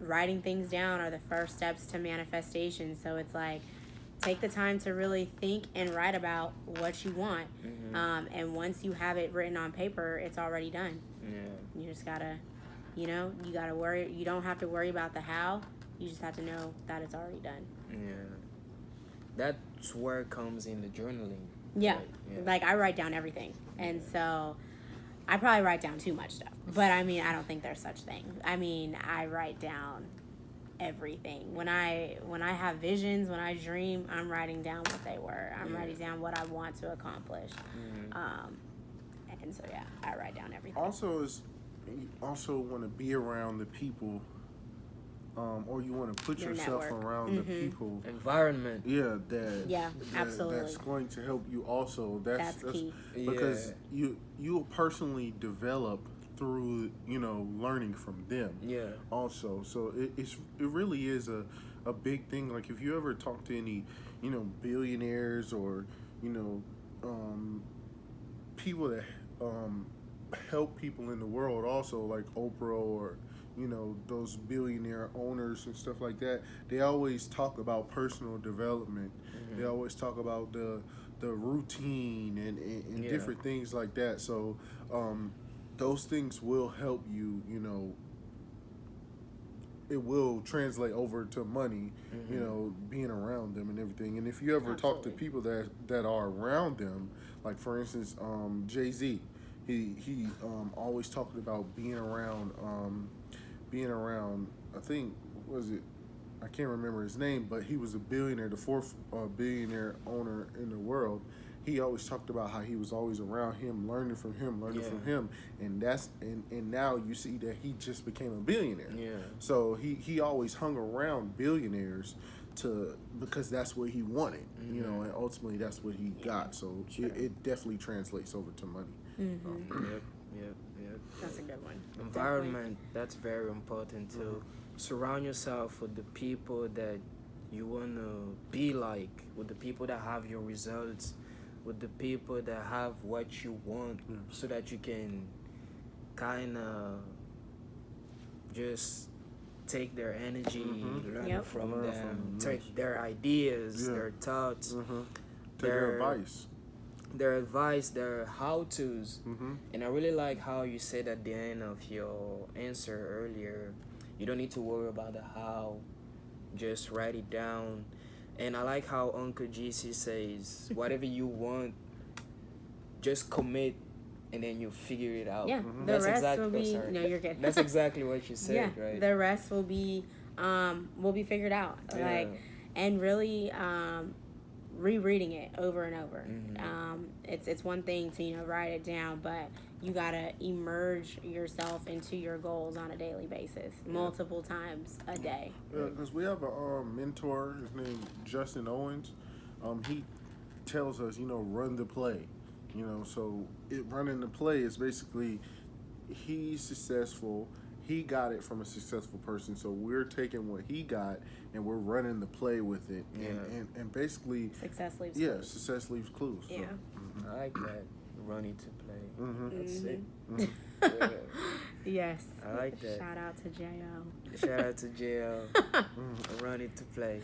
writing things down are the first steps to manifestation. So it's like take the time to really think and write about what you want. And once you have it written on paper, it's already done. Yeah. You just gotta, you gotta worry. You don't have to worry about the how. You just have to know that it's already done. Yeah. That's where it comes in the journaling. Yeah. Right? Yeah. Like I write down everything, and so I probably write down too much stuff. But I mean, I don't think there's such thing. I mean, I write down everything. When I have visions, when I dream, I'm writing down what they were. I'm writing down what I want to accomplish. And so yeah, I write down everything. Also, you also want to be around the people, or you want to put Your yourself network. around the people. Environment. Yeah, absolutely. That's going to help you also. That's key. Because you'll personally develop through learning from them. Yeah. Also, so it really is a big thing. Like if you ever talk to any billionaires or people that help people in the world, also like Oprah or those billionaire owners and stuff like that, they always talk about personal development. They always talk about the routine and different things like that. So those things will help you. It will translate over to money. Being around them and everything. And if you ever talk to people that are around them, like for instance, Jay-Z, he always talked about being around. I think I can't remember his name, but he was a billionaire, the fourth billionaire owner in the world. He always talked about how he was always around him, learning from him, and now you see that he just became a billionaire. Yeah. So he always hung around billionaires because that's what he wanted, and ultimately that's what he got. So it definitely translates over to money. Yep. That's a good one. Environment, that's very important too. Surround yourself with the people that you want to be like, with the people that have your results, with the people that have what you want, so that you can kind of just take their energy, learn from them, take their ideas, their thoughts, Their advice. Their how-tos. And I really like how you said at the end of your answer earlier, you don't need to worry about the how, just write it down. And I like how Uncle GC says, whatever you want, just commit, and then you figure it out. Yeah, the That's rest will be. sorry. No, you're good. That's exactly what you said, right? The rest will be figured out. Yeah. And really rereading it over and over. It's one thing to write it down, but you gotta immerse yourself into your goals on a daily basis, multiple times a day. Because we have a mentor, his name Justin Owens. He tells us, run the play. So running the play is basically he's successful. He got it from a successful person, so we're taking what he got and we're running the play with it. And basically success leaves clues. Success leaves clues. Yeah. So, I like that. Running to play. That's it. Yes. I like that. Shout out to J.O. Shout out to JL. Running to play.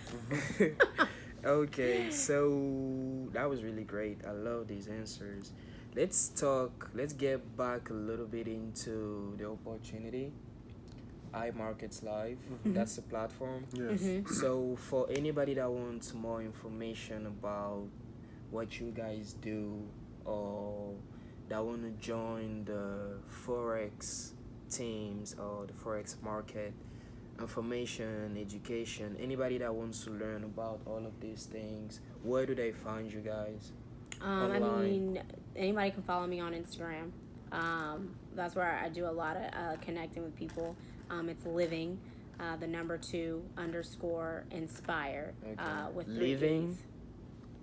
Okay, so that was really great. I love these answers. Let's get back a little bit into the opportunity. iMarkets Live, that's the platform. yes. So for anybody that wants more information about what you guys do, or that want to join the Forex teams or the Forex market, information, education, anybody that wants to learn about all of these things, where do they find you guys? I mean, anybody can follow me on Instagram. That's where I do a lot of connecting with people. It's living, the number 2 _ inspire, with 3 Living E's.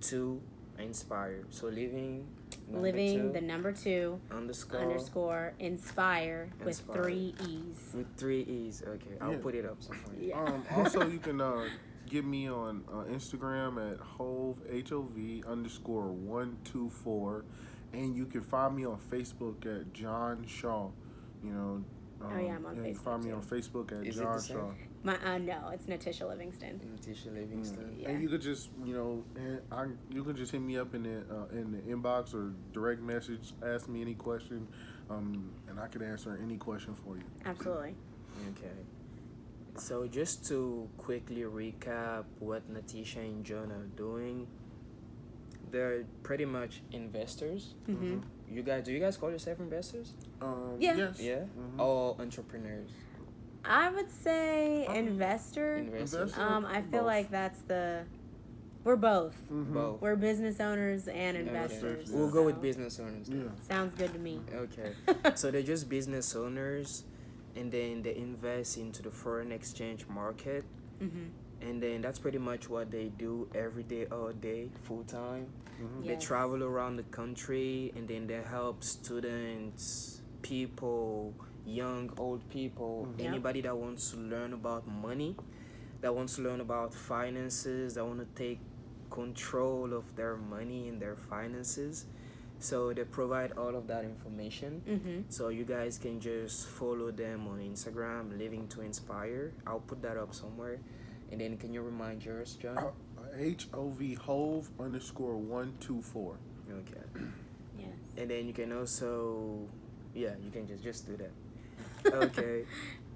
to inspire. So living The number 2 _ inspire with 3 E's. With 3 E's. Okay, I'll put it up somewhere. Yeah. Also, you can get me on Instagram at Hove _124, and you can find me on Facebook at John Shaw. I'm on Facebook. You can find me on Facebook at Is it John the same? Shaw. No, it's Natisha Livingston. Natisha Livingston. Yeah. And you could just, you could just hit me up in the inbox or direct message, ask me any question, and I could answer any question for you. Absolutely. Okay. So just to quickly recap what Natisha and John are doing, they're pretty much investors. Mm-hmm. Do you guys call yourself investors? Yeah. Yes. Yeah. Mhm. Or entrepreneurs? I would say investor. Investors. I feel Both. like we're both. Mhm. Both. We're business owners and Okay. investors. We'll go with so business owners. Yeah. Then. Sounds good to me. Okay. So they're just business owners, and then they invest into the foreign exchange market, Mm-hmm. and then that's pretty much what they do every day, all day, full time. They Yes. travel around the country, and then they help students, people, young, old people, Yep. anybody that wants to learn about money, that wants to learn about finances, that want to take control of their money and their finances. So they provide all of that information. Mm-hmm. So you guys can just follow them on Instagram, Living to Inspire. I'll put that up somewhere. And then can you remind yours, John? HOV_124. Okay. Yes. And then you can also, yeah, you can just do that. Okay.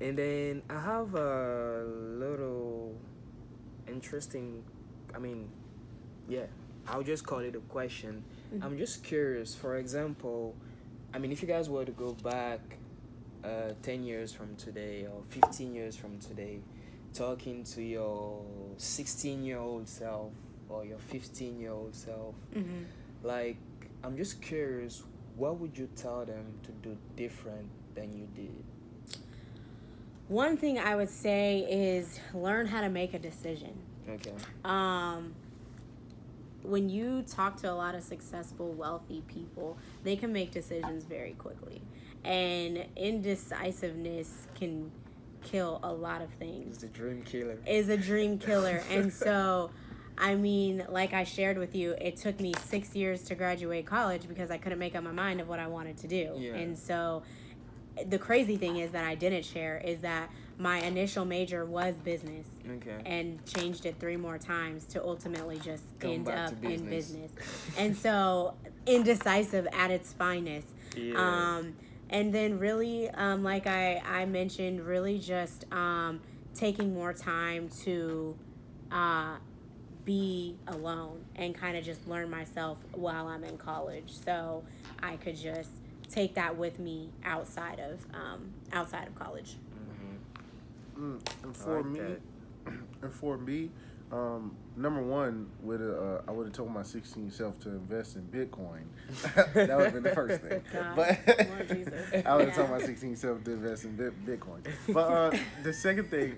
And then I have a little interesting, I'll just call it a question. Mhm. I'm just curious, for example, if you guys were to go back 10 years from today or 15 years from today, talking to your 16-year-old self or your 15-year-old self, Mm-hmm. like, I'm just curious, what would you tell them to do different than you did? One thing I would say is learn how to make a decision. Okay. When you talk to a lot of successful, wealthy people, they can make decisions very quickly. And indecisiveness can kill a lot of It's things. the dream killer. Is a dream killer. And so, like I shared with you, it took me 6 years to graduate college because I couldn't make up my mind of what I wanted to do. Yeah. And so, the crazy thing is that I didn't share is that my initial major was business. Okay. And changed it 3 more times to ultimately just Come end back up to in business. business. And so, indecisive at its finest. Yeah. And then really, like I mentioned, really just taking more time to be alone and kind of just learn myself while I'm in college. So I could just take that with me outside of college. And I for like me, that. number one, I would have told my 16 self to invest in Bitcoin. That would have been the first thing. God, But Lord Jesus. I would have Yeah. told my 16 self to invest in Bitcoin. But the second thing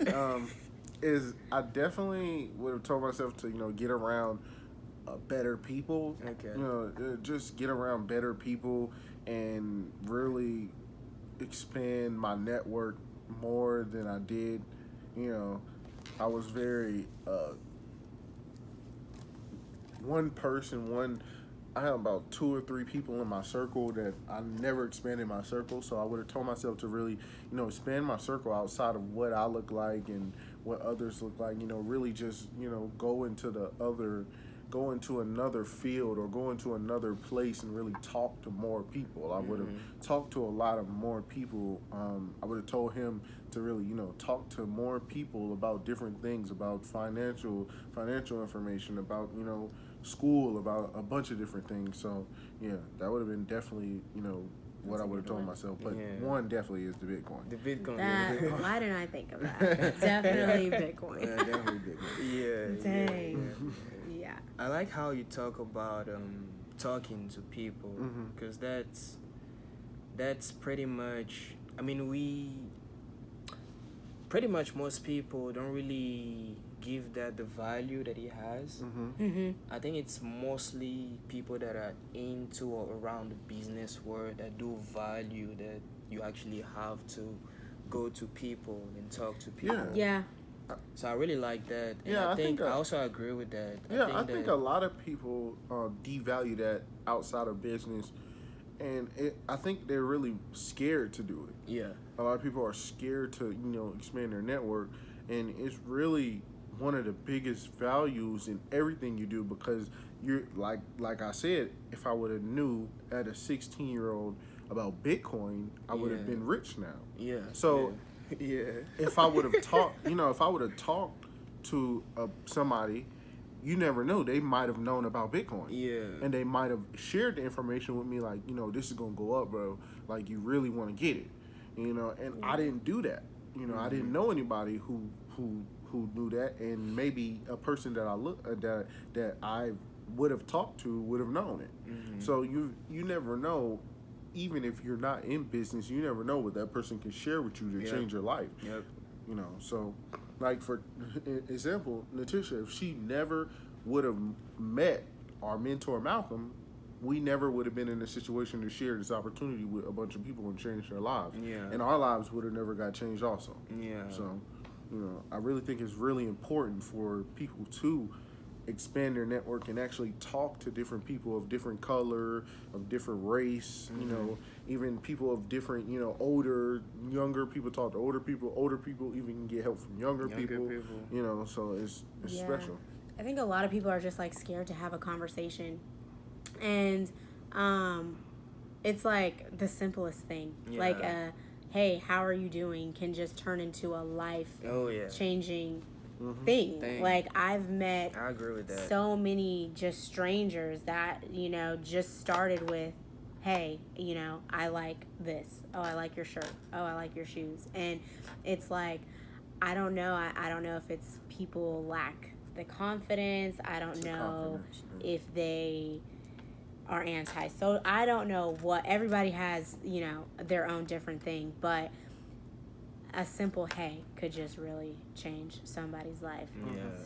is I definitely would have told myself to get around better people. Okay. Just get around better people and really expand my network more than I did. I was very I have about 2 or 3 people in my circle that I never expanded my circle, so I would have told myself to really expand my circle outside of what I look like and what others look like. Really just go into another field or go into another place and really talk to more people. I would have talked to a lot of more people. I would have told him to really, talk to more people about different things, about financial information, about, school, about a bunch of different things. So, yeah, that would have been definitely, what That's I a would have good told one. myself. But Yeah. one definitely is the Bitcoin. The Bitcoin. That, why didn't I think of that? Definitely Bitcoin. Yeah, definitely Bitcoin. Yeah. Dang. Yeah. Yeah. I like how you talk about talking to people, Mhm. because that's pretty much. We pretty much most people don't really give that the value that it has. Mm-hmm. I think it's mostly people that are into or around the business world that do value that you actually have to go to people and talk to people. Yeah. So I really like that. And Yeah, I I think think, I also agree with that. I think a lot of people devalue that outside of business, and I think they're really scared to do it. Yeah. A lot of people are scared to expand their network, and it's really one of the biggest values in everything you do, because you're like I said, if I would have knew at a 16-year-old about Bitcoin, I would have Yeah. been rich now. Yeah. So yeah. if I would have talked, if I would have talked to somebody, you never know, they might have known about Bitcoin. Yeah. And they might have shared the information with me, like, this is gonna go up, bro. Like, you really want to get it, And I didn't do that. I didn't know anybody who knew that, and maybe a person that that I would have talked to would have known it. So you never know. Even if you're not in business, you never know what that person can share with you to change your life. Yep. So, like, for example, Natisha, if she never would have met our mentor Malcolm, we never would have been in a situation to share this opportunity with a bunch of people and change their lives. Yeah. And our lives would have never got changed also. Yeah. So, I really think it's really important for people to expand their network and actually talk to different people of different color, of different race, even people of different, younger people talk to older people even can get help from younger people. So it's special. I think a lot of people are just like scared to have a conversation, and it's like the simplest thing, like hey, how are you doing, can just turn into a life changing thing. Like, I've met, I agree with that, so many just strangers that, just started with, hey, I like this. Oh, I like your shirt. Oh, I like your shoes. And it's like, I don't know. I don't know if it's people lack the confidence. I don't know if they are so I don't know what. Everybody has, their own different thing, but a simple hey could just really change somebody's life.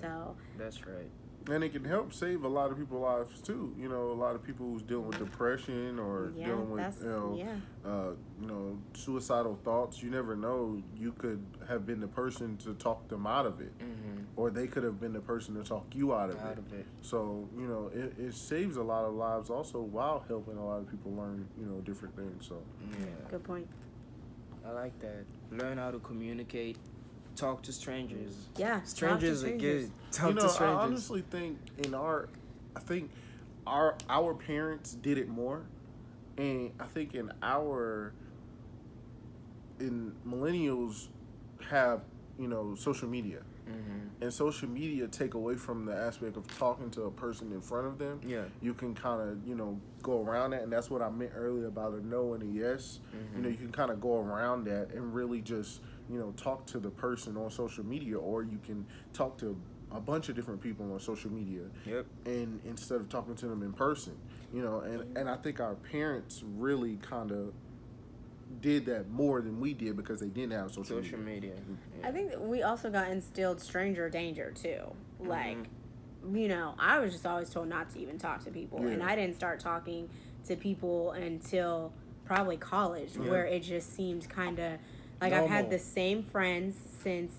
So that's right. And it can help save a lot of people's lives too. A lot of people who's dealing with depression or dealing with suicidal thoughts. You never know. You could have been the person to talk them out of it, or they could have been the person to talk you out of it. So it saves a lot of lives also, while helping a lot of people learn different things. So good point. I like that. Learn how to communicate. Talk to strangers. Yeah, strangers are good. Talk to strangers. I honestly think our parents did it more, and I think in millennials have social media, and social media take away from the aspect of talking to a person in front of them. Yeah, you can kind of go around that, and that's what I meant earlier about a no and a yes. You can kind of go around that and really just talk to the person on social media, or you can talk to a bunch of different people on social media. Yep. And instead of talking to them in person, and I think our parents really kind of did that more than we did, because they didn't have social media. I think that we also got instilled stranger danger too. Like, I was just always told not to even talk to people, and I didn't start talking to people until probably college, where it just seemed kind of like I've had the same friends since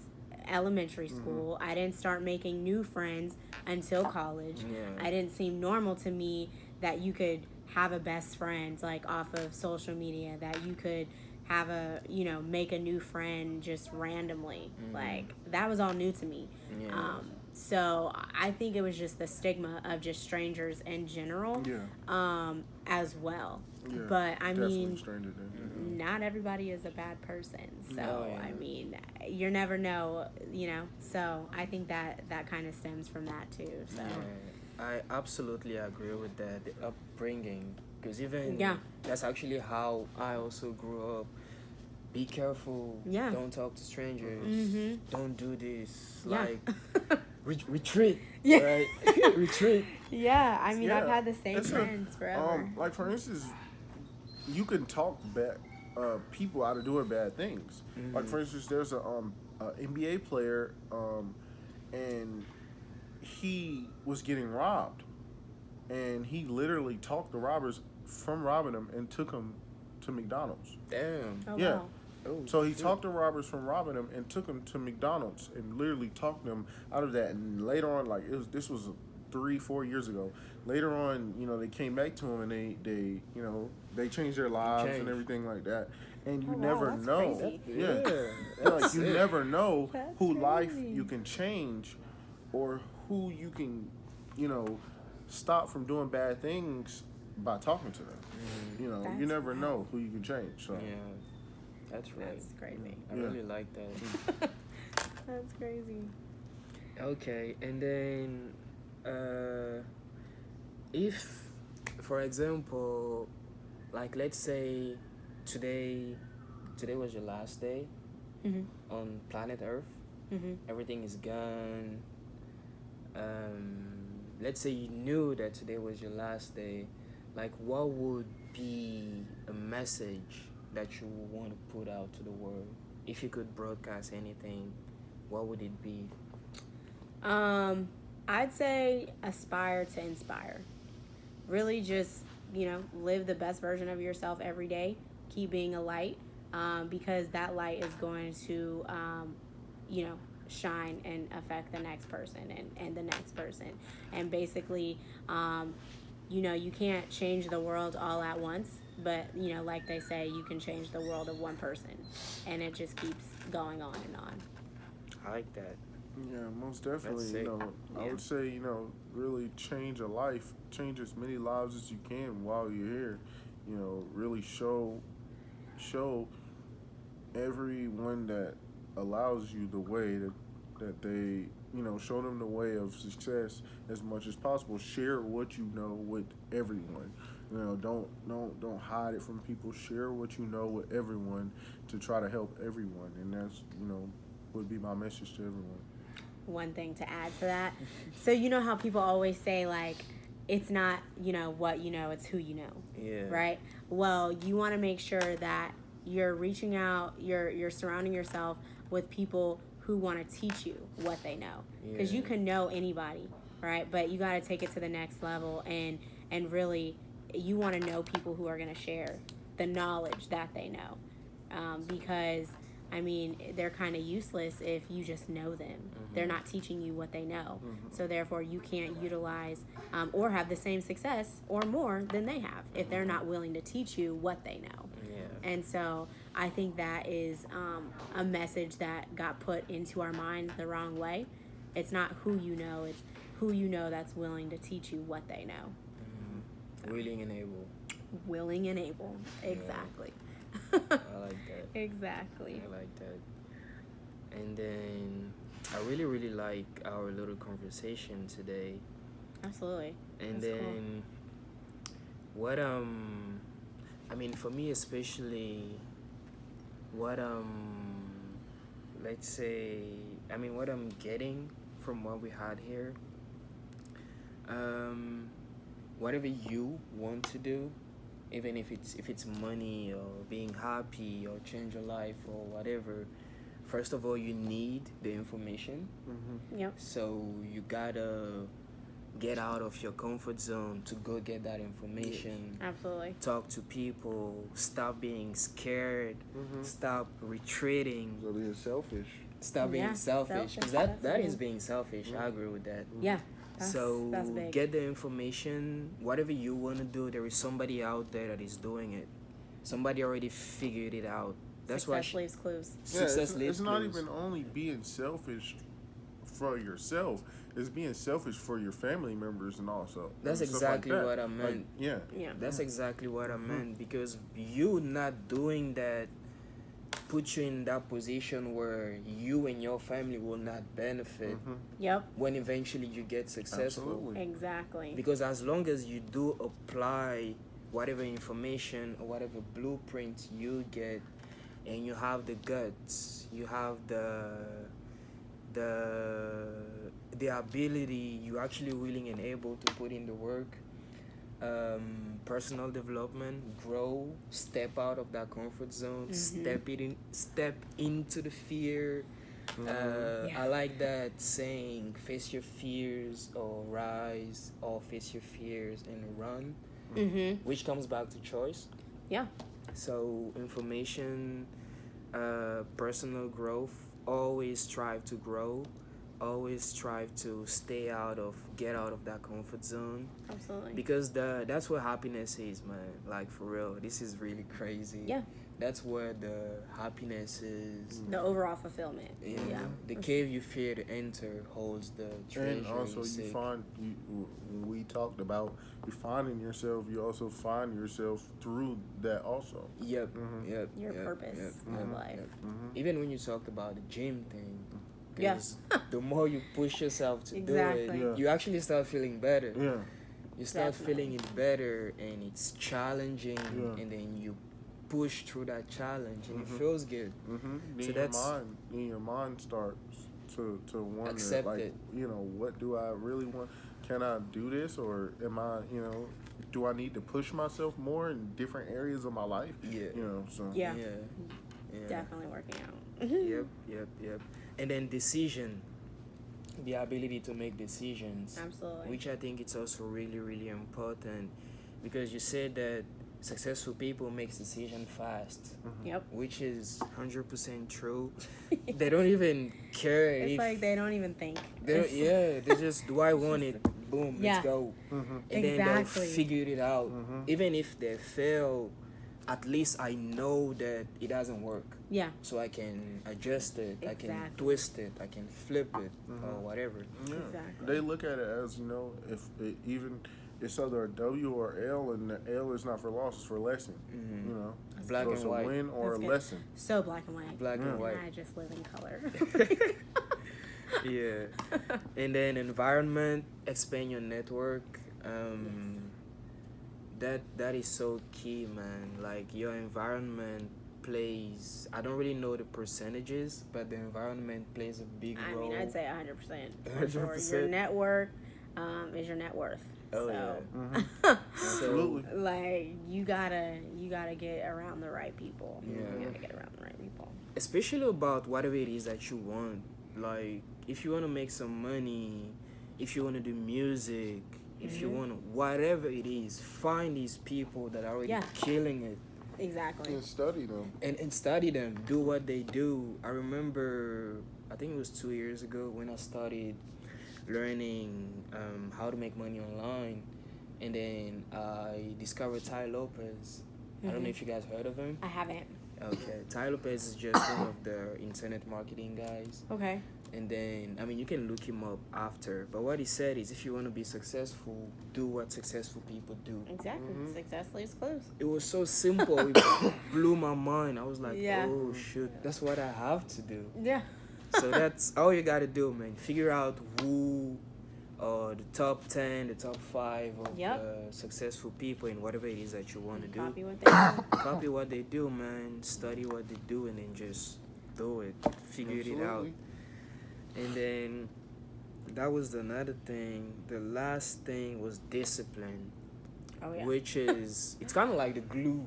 elementary school. I didn't start making new friends until college. I didn't seem normal to me that you could have a best friend like off of social media, that you could have a make a new friend just randomly. Like, that was all new to me. So I think it was just the stigma of just strangers in general, as well. But I mean, not everybody is a bad person. So I mean, you never know, So I think that kind of stems from that too. So I absolutely agree with that. The upbringing, because even that's actually how I also grew up. Be careful. Yeah. Don't talk to strangers. Don't do this. Like, retreat. Yeah. Right. Retreat. Yeah. I mean, I've had the same friends forever. Like, for instance, you can talk people out of doing bad things. Like, for instance, there's a NBA player, and he was getting robbed, and he literally talked the robbers from robbing him and took him to McDonald's. Damn. Oh, Yeah. wow. Oh, So he talked the robbers from robbing him and took them to McDonald's and literally talked them out of that. And later on, like, this was 3-4 years ago. Later on, they came back to him, and they changed their lives and everything like that. and you Oh, wow, never that's know. crazy. Yeah, Yeah, like you never know That's who life crazy. you can change, or who you can, you know, stop from doing bad things by talking to them. You know, you That's never wild. know who you can change. So yeah, that's right. That's crazy. I Yeah. really like that. That's crazy. Okay, and then if, for example, like let's say today, today was your last day Mhm. on planet Earth. Mhm. Everything is gone. Let's say you knew that today was your last day. Like, what would be a message that you would want to put out to the world? If you could broadcast anything, what would it be? I'd say aspire to inspire. Really, just live the best version of yourself every day. Keep being a light, because that light is going to, you know, shine and affect the next person and the next person. And basically, you can't change the world all at once, but like they say, you can change the world of one person, and it just keeps going on and on. I like that. yeah, most definitely. That's You it. know, I Yeah. would say, really change a life, change as many lives as you can while you're here. You know, really show everyone that allows you the way that they, show them the way of success as much as possible. Share what you know with everyone. You know, don't hide it from people. Share what you know with everyone to try to help everyone, and that's, would be my message to everyone. One thing to add to that, so you know how people always say, like, it's not what you know, it's who you know. Yeah. Right? Well, you want to make sure that you're reaching out, you're surrounding yourself with people who want to teach you what they know, because you Yeah. can know anybody, right? But you got to take it to the next level, and really you want to know people who are going to share the knowledge that they know, because I mean, they're kind of useless if you just know them. They're not teaching you what they know. So therefore, you can't utilize, or have the same success or more than they have if they're not willing to teach you what they know. Yeah. And so I think that is, a message that got put into our minds the wrong way. It's not who you know, it's who you know that's willing to teach you what they know. Willing and able. Willing and able. Yeah. Exactly. I like that. Exactly. I like that. And then I really, really like our little conversation today. Absolutely. And That's cool. then what I mean, for me especially, what let's say, I mean, what I'm getting from what we had here, whatever you want to do, even if it's money or being happy or change your life or whatever, first of all you need the information. Yep. So you gotta get out of your comfort zone to go get that information. Absolutely. Talk to people. Stop being scared. Stop retreating. So being selfish. Stop being Yeah, selfish. Because selfish, that that's is big. being selfish. I agree with that. Yeah. That's big. Get the information. Whatever you want to do, there is somebody out there that is doing it. Somebody already figured it out. That's Success why leaves clues. Yeah, success it's leaves not clues. even only being selfish for yourself. It's being selfish for your family members and also. That's and stuff like exactly that. what I Like, meant. yeah. Yeah. That's exactly what I meant, because you not doing that put you in that position where you and your family will not benefit Yep. when eventually you get successful. Absolutely. Exactly. Because as long as you do apply whatever information or whatever blueprint you get, and you have the guts, you have the ability, you actually willing and able to put in the work, personal development, grow, step out of that comfort zone, step into the fear. Yeah. I like that saying, face your fears or rise, or face your fears and run, which comes back to choice. Yeah. So information, personal growth, always strive to grow, always strive to get out of that comfort zone, Absolutely. because that's what happiness is, man. Like, for real, this is really crazy. Yeah. that's where the happiness is. The overall fulfillment. Yeah. Yeah. The cave you fear to enter holds the treasure. And also, you you seek. find when we talked about you finding yourself. You also find yourself through that also. Yep. Mhm. Yep. Your yep, purpose yep, of yep, life. yep. Mhm. Even when you talked about the gym thing, Yeah. 'cause the more you push yourself to do Exactly. it, Yeah. you actually start feeling better. Yeah. You start Definitely. feeling it better, and it's challenging, Yeah. and then you push through that challenge, and it Mhm. feels good. Mm-hmm. So that's- Then your mind starts to wonder, Accept like, it. what do I really want? Can I do this, or am I, do I need to push myself more in different areas of my life? Yeah. So Yeah. Yeah. Definitely working out. Yep. And then decision, the ability to make decisions, Absolutely. which I think it's also really, really important, because you said that successful people make decisions fast, Yep. which is 100% true. They don't even care It's if like they don't even think. they don't, It's- yeah, they just do I want it, boom, Yeah. let's go, Mhm. and then Exactly. they'll figure it out. Mhm. Even if they fail, at least I know that it doesn't work. Yeah. So I can adjust it, I can Exactly. twist it, I can flip it, or whatever. Yeah. Exactly. They look at it as if it even it's either a W or L, and the L is not for loss, it's for lesson. Black so and it's a white. win or That's a good. lesson. So black and white. Black and And white. I just live in color. Yeah. And then environment, expand your network. That is so key, man. Like your environment plays, I don't really know the percentages, but the environment plays a big I role. mean, I'd say 100%. For sure. 100%. Your network is your net worth. Oh, so, Absolutely. like you gotta get around the right people. Yeah. You gotta get around the right people. Especially about whatever it is that you want. Like if you want to make some money, if you want to do music, if you want to, whatever it is, find these people that are already Yeah. killing it, Exactly. And study them. and study them, do what they do. I remember, I think it was 2 years ago when I started learning how to make money online, and then I discovered Ty Lopez. I don't know if you guys heard of him. I haven't. Okay, Ty Lopez is just one of the internet marketing guys. Okay. And then, I mean, you can look him up after. But what he said is, if you want to be successful, do what successful people do. Exactly. Success leaves clues. It was so simple. It blew my mind. I was like, Yeah. oh, shoot, that's what I have to do. Yeah. So that's all you got to do, man. Figure out who the top 10, the top 5 of Yep. successful people in whatever it is that you want to do. Copy what they do. Copy what they do, man. Study what they do, and then just do it. Figure it out. Absolutely. And then that was another thing. The last thing was discipline, Oh yeah. which is, it's kind of like the glue,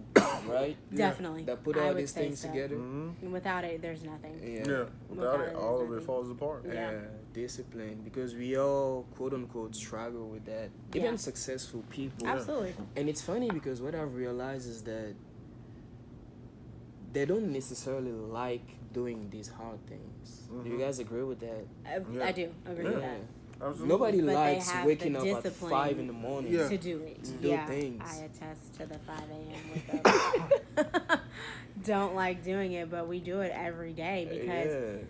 right? Definitely. That put I all would these say things so. together. Without it, there's nothing. Yeah. Without it, all of it falls apart. Yeah. Discipline, because we all quote unquote struggle with that. Even Yeah. successful people. Absolutely. And it's funny because what I've realized is that they don't necessarily like doing these hard things. Do you guys agree with that? I do agree with that. Absolutely. Nobody But they likes have waking the up at discipline 5 in the morning. Yeah. To do it. To do yeah. things. I attest to the 5 a.m. wake up. Don't like doing it, but we do it every day because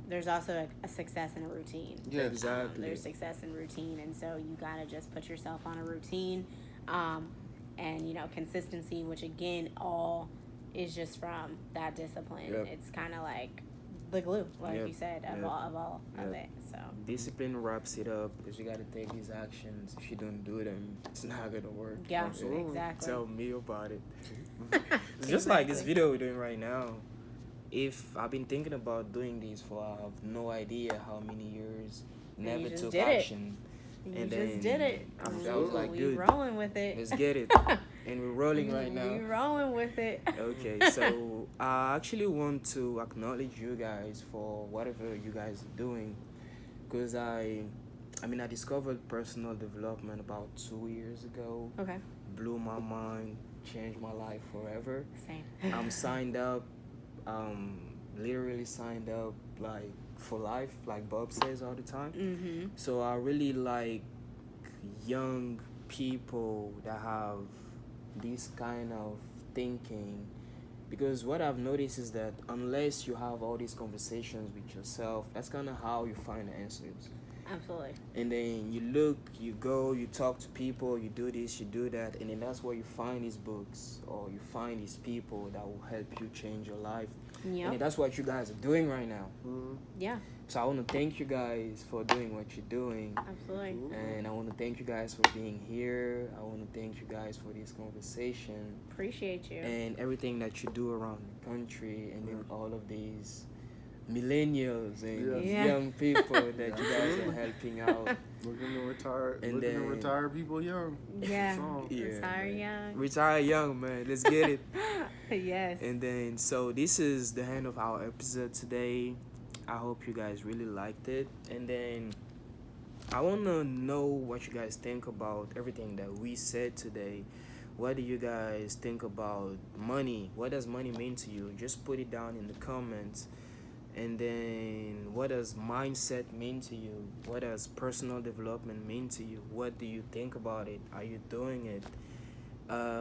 there's also a success in a routine. Yeah. Exactly. There's success in routine, and so you gotta just put yourself on a routine, and consistency, which again all is just from that discipline. Yep. It's kind of like the glue, like Yep. you said, of Yep. all of Yep. it. So Discipline wraps it up because you got to take these actions. If you don't do them, it's not gonna work. yeah, Absolutely. exactly. Tell me about it. It's just like this video we're doing right now. If I've been thinking about doing this for I have no idea how many years, And never you just took did it. action. You And just then did it. I was like, we dude, rolling with it. let's get it. And we're rolling right We now. rolling with it. Okay, so I actually want to acknowledge you guys for whatever you guys are doing, because I discovered personal development about 2 years ago. Okay. Blew my mind, changed my life forever. Same. I'm signed up, literally signed up like for life, like Bob says all the time. Mm-hmm. So I really like young people that have this kind of thinking Because what I've noticed is that unless you have all these conversations with yourself, that's kind of how you find the answers. Absolutely. And then you look, you go, you talk to people, you do this, you do that, and then that's where you find these books or you find these people that will help you change your life. And then Yep. that's what you guys are doing right now. Yeah. So I want to thank you guys for doing what you're doing. Absolutely. And I want to thank you guys for being here. I want to thank you guys for this conversation Appreciate you. and everything that you do around the country, and then all of these millennials and Yeah. young people that you guys are helping out. Looking to retire, And looking to then- retire people young. Yeah. Song. Yeah, Retire man. young. Retire young, man. Let's get it. Yes. And then, so this is the end of our episode today. I hope you guys really liked it. And then, I want to know what you guys think about everything that we said today. What do you guys think about money? What does money mean to you? Just put it down in the comments. And then, what does mindset mean to you? What does personal development mean to you? What do you think about it? Are you doing it?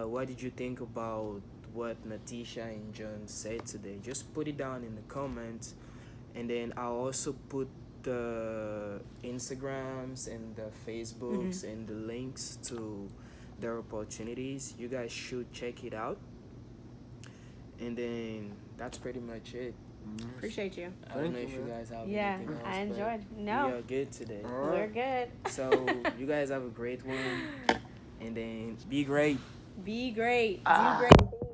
What did you think about what Natisha and John said today? Just put it down in the comments. And then I'll also put the Instagrams and the Facebooks and the links to their opportunities. You guys should check it out. And then that's pretty much it. Appreciate you. I don't Thank know you, if you man. guys have Yeah, anything else. I but enjoyed. We No, are good today. we're good. So you guys have a great one. And then be great. Be great. Ah. Do great.